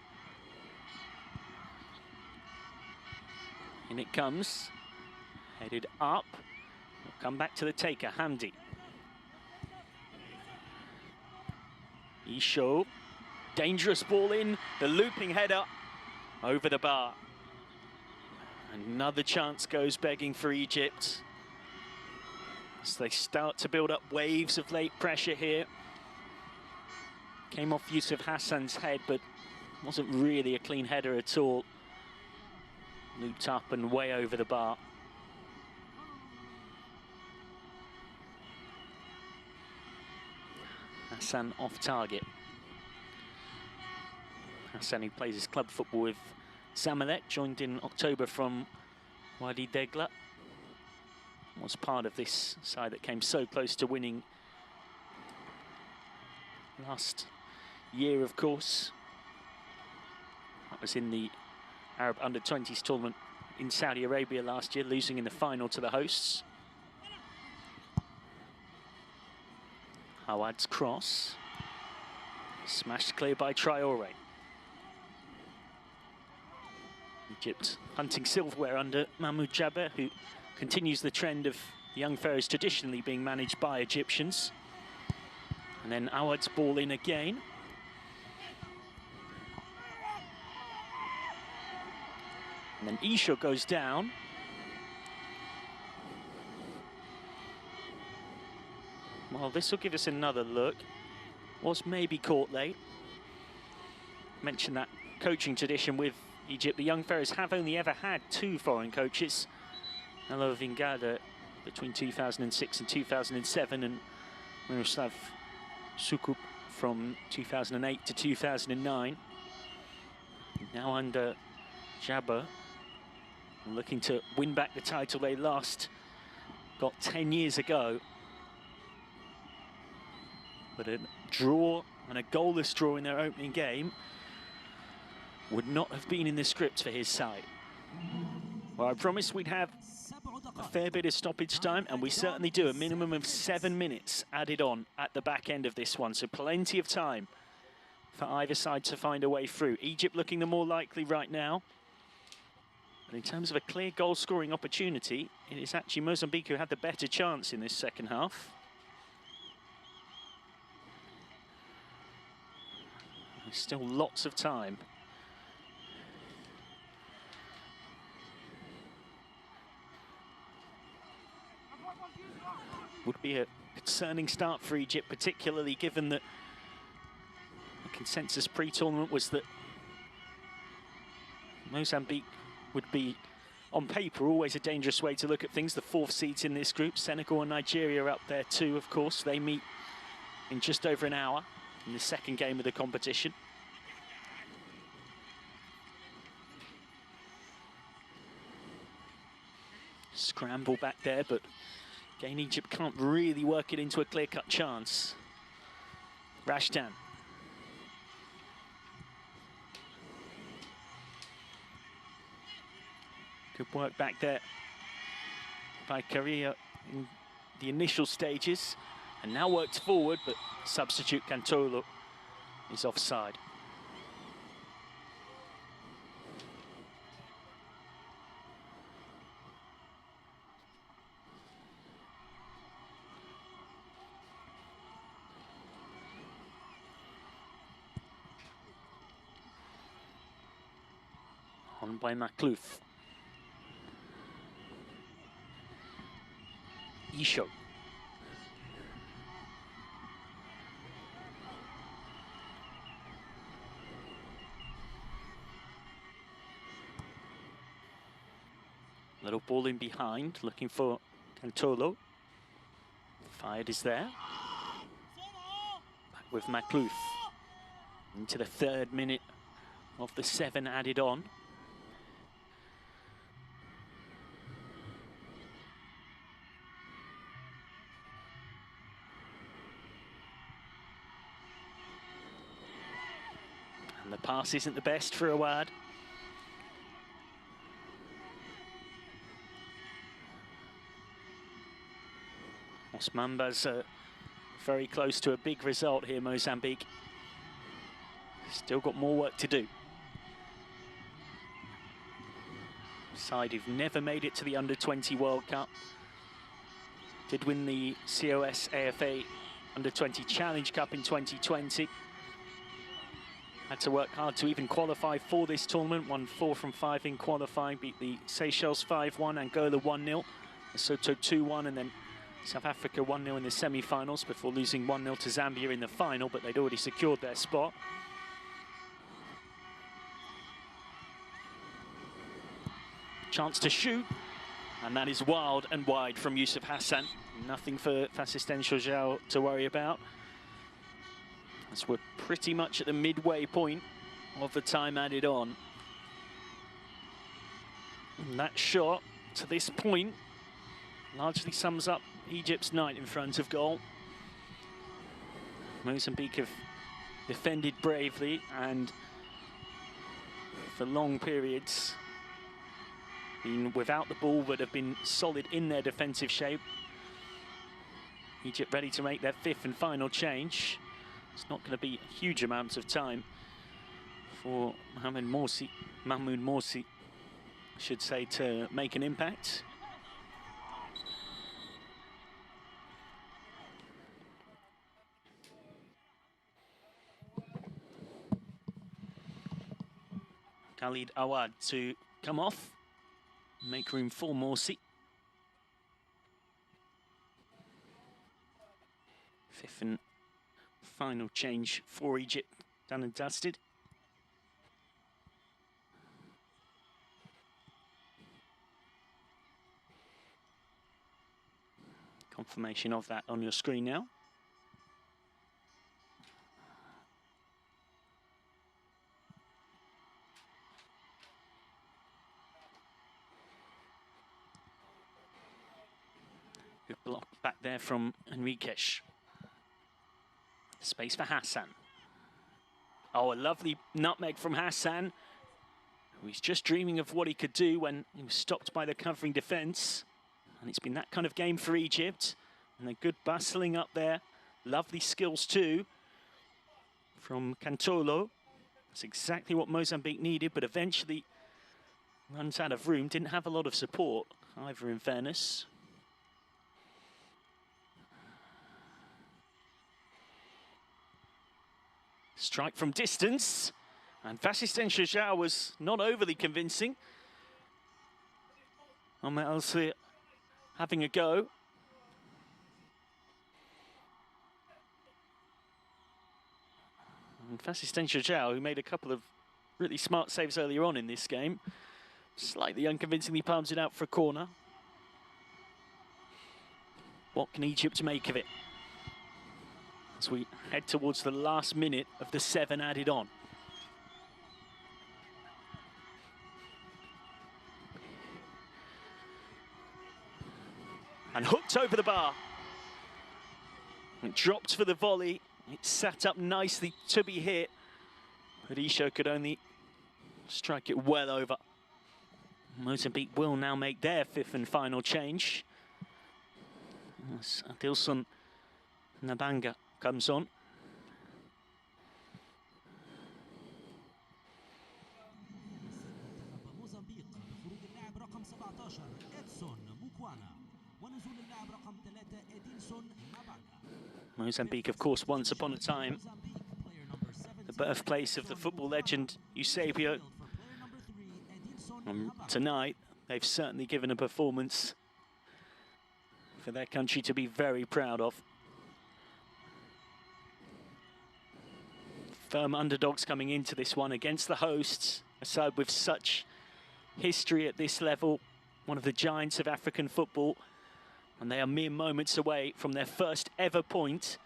In it comes, headed up. We'll come back to the taker, Hamdi. Isho, dangerous ball in, the looping header over the bar. Another chance goes begging for Egypt as they start to build up waves of late pressure here. Came off Yusuf Hassan's head, but wasn't really a clean header at all. Looped up and way over the bar. Hassan off target. Hassan, who plays his club football with Zamalek, joined in October from Wadi Degla. Was part of this side that came so close to winning last year, of course. That was in the Arab Under-20s tournament in Saudi Arabia last year, losing in the final to the hosts. Hawad's cross. Smashed clear by Traore. Egypt hunting silverware under Mahmoud Jaber, who continues the trend of young Pharaohs traditionally being managed by Egyptians. And then Awad's ball in again. And then Isho goes down. Well, this will give us another look. Was maybe caught late. Mentioned that coaching tradition with Egypt. The young Pharaohs have only ever had two foreign coaches. Elo Vingada between 2006 and 2007, and Miroslav Sukup from 2008 to 2009. Now under Jaber, looking to win back the title they last got 10 years ago. But a draw and a goalless draw in their opening game would not have been in the script for his side. Well, I promised we'd have a fair bit of stoppage time, and we certainly do. A minimum of 7 minutes added on at the back end of this one, so plenty of time for either side to find a way through. Egypt looking the more likely right now. But in terms of a clear goal-scoring opportunity, it is actually Mozambique who had the better chance in this second half. There's still lots of time. Would be a concerning start for Egypt, particularly given that the consensus pre-tournament was that Mozambique would be, on paper, always a dangerous way to look at things. The fourth seeds in this group. Senegal and Nigeria are up there too, of course. They meet in just over an hour in the second game of the competition. Scramble back there, but again, Egypt can't really work it into a clear-cut chance. Rashdan. Good work back there by Korea in the initial stages, and now worked forward, but substitute Cantolo is offside. On by Maklouf. Isho. Little ball in behind, looking for Cantolo. Fired is there. Back with Maklouf. Into the 3rd minute of the 7 added on. And the pass isn't the best for Awad. Osman Baz very close to a big result here, Mozambique. Still got more work to do. Side who've never made it to the Under-20 World Cup. Did win the COS AFA Under-20 Challenge Cup in 2020. Had to work hard to even qualify for this tournament. Won 4 from 5 in qualifying. Beat the Seychelles 5-1, Angola 1-0, Lesotho 2-1, and then South Africa 1-0 in the semi-finals before losing 1-0 to Zambia in the final, but they'd already secured their spot. Chance to shoot, and that is wild and wide from Yusuf Hassan. Nothing for Fasistensio João to worry about, as we're pretty much at the midway point of the time added on. And that shot, to this point, largely sums up Egypt's night in front of goal. Mozambique have defended bravely and for long periods been without the ball, but have been solid in their defensive shape. Egypt ready to make their 5th and final change. It's not going to be huge amounts of time for Mahmoud Morsi, I should say, to make an impact. Khalid Awad to come off, make room for Morsi. 5th and final change for Egypt, done and dusted. Confirmation of that on your screen now. Good block back there from Enriquez. Space for Hassan. Oh, a lovely nutmeg from Hassan, who's just dreaming of what he could do when he was stopped by the covering defence. And it's been that kind of game for Egypt. And a good bustling up there. Lovely skills too from Cantolo. That's exactly what Mozambique needed, but eventually runs out of room. Didn't have a lot of support either, in fairness. Strike from distance, and Fasistensio João was not overly convincing. Ahmed Al-Sir having a go. And Fasistensio João, who made a couple of really smart saves earlier on in this game, slightly unconvincingly palms it out for a corner. What can Egypt make of it as we head towards the last minute of the 7 added on? And hooked over the bar. It dropped for the volley. It sat up nicely to be hit, but Isho could only strike it well over. Mozambique will now make their 5th and final change. As Adilson Nabanga comes on. Mozambique, of course, once upon a time, the birthplace of the football legend Eusebio. Tonight, they've certainly given a performance for their country to be very proud of. Firm underdogs coming into this one against the hosts, a side with such history at this level, one of the giants of African football, and they are mere moments away from their first ever point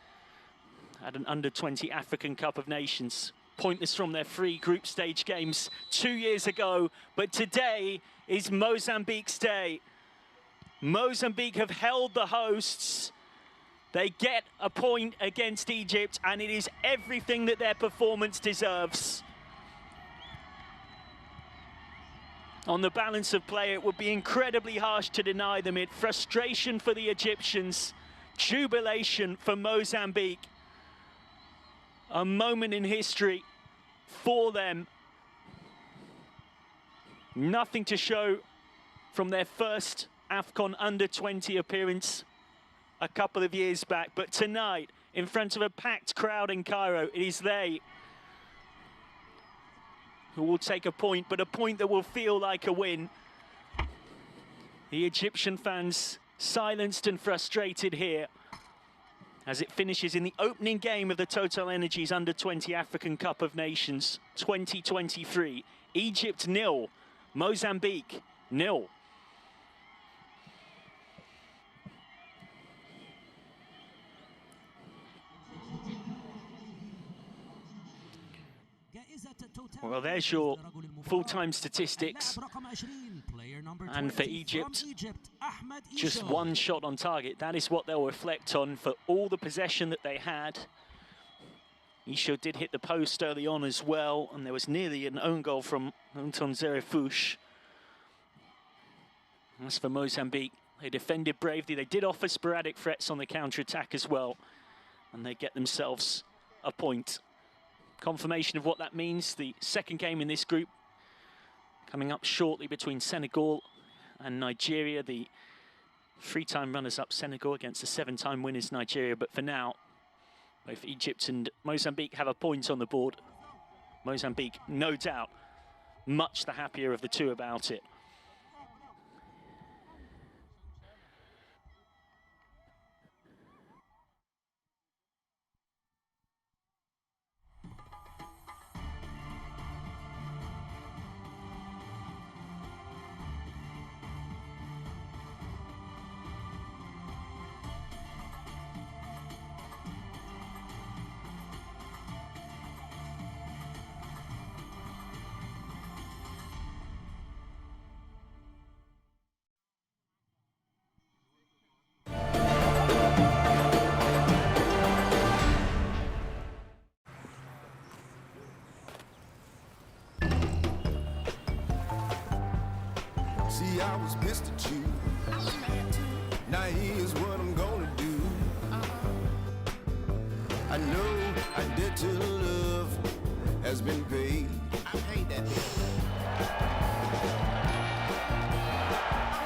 at an Under-20 African Cup of Nations. Pointless from their 3 group stage games 2 years ago, but today is Mozambique's day. Mozambique have held the hosts. They get a point against Egypt, and it is everything that their performance deserves. On the balance of play, it would be incredibly harsh to deny them it. Frustration for the Egyptians, jubilation for Mozambique. A moment in history for them. Nothing to show from their first AFCON under-20 appearance a couple of years back, but tonight, in front of a packed crowd in Cairo, it is they who will take a point, but a point that will feel like a win. The Egyptian fans silenced and frustrated here as it finishes in the opening game of the TotalEnergies Under-20 African Cup of Nations 2023. Egypt 0, Mozambique 0. Well, there's your full-time statistics. And for Egypt, just one shot on target. That is what they'll reflect on for all the possession that they had. Isho did hit the post early on as well, and there was nearly an own goal from Anton Zerefouche. As for Mozambique, they defended bravely. They did offer sporadic threats on the counter-attack as well, and they get themselves a point. Confirmation of what that means, the second game in this group coming up shortly between Senegal and Nigeria, the three-time runners-up Senegal against the seven-time winners Nigeria. But for now, both Egypt and Mozambique have a point on the board. Mozambique, no doubt, much the happier of the two about it. See, I was pissed at you. Now here's what I'm gonna do. I know I did till love has been paid. I paid that bill.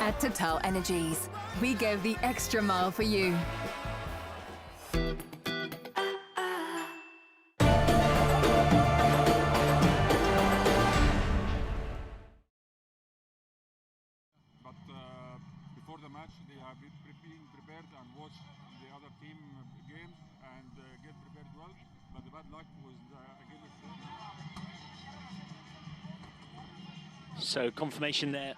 At TotalEnergies, we go the extra mile for you. Before the match, they have been prepared and watched the other team games and get prepared well. But the bad luck was against them. So confirmation there.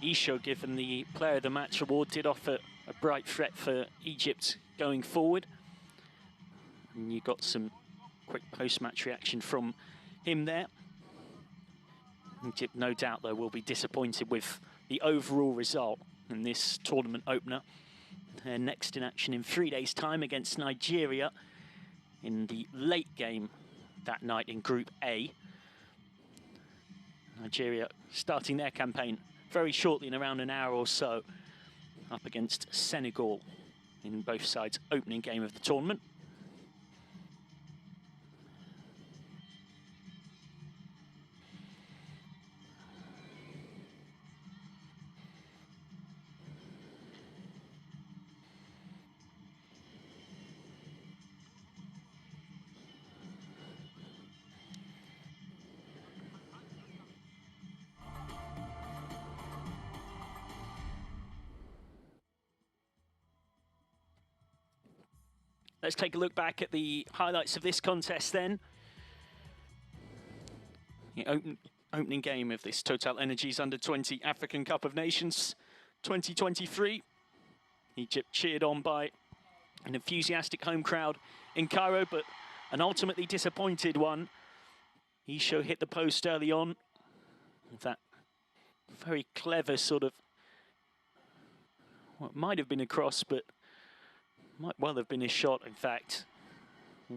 Isho, given the Player of the Match award, did offer a bright threat for Egypt going forward. And you got some quick post-match reaction from him there. Egypt, no doubt, though, will be disappointed with the overall result in this tournament opener. They're next in action in 3 days' time against Nigeria in the late game that night in Group A. Nigeria starting their campaign very shortly, in around an hour or so, up against Senegal in both sides' opening game of the tournament. Let's take a look back at the highlights of this contest then. The opening game of this TotalEnergies Under-20 African Cup of Nations 2023. Egypt cheered on by an enthusiastic home crowd in Cairo, but an ultimately disappointed one. Isho hit the post early on with that very clever sort of, well, it might have been a cross, but might well have been a shot, in fact.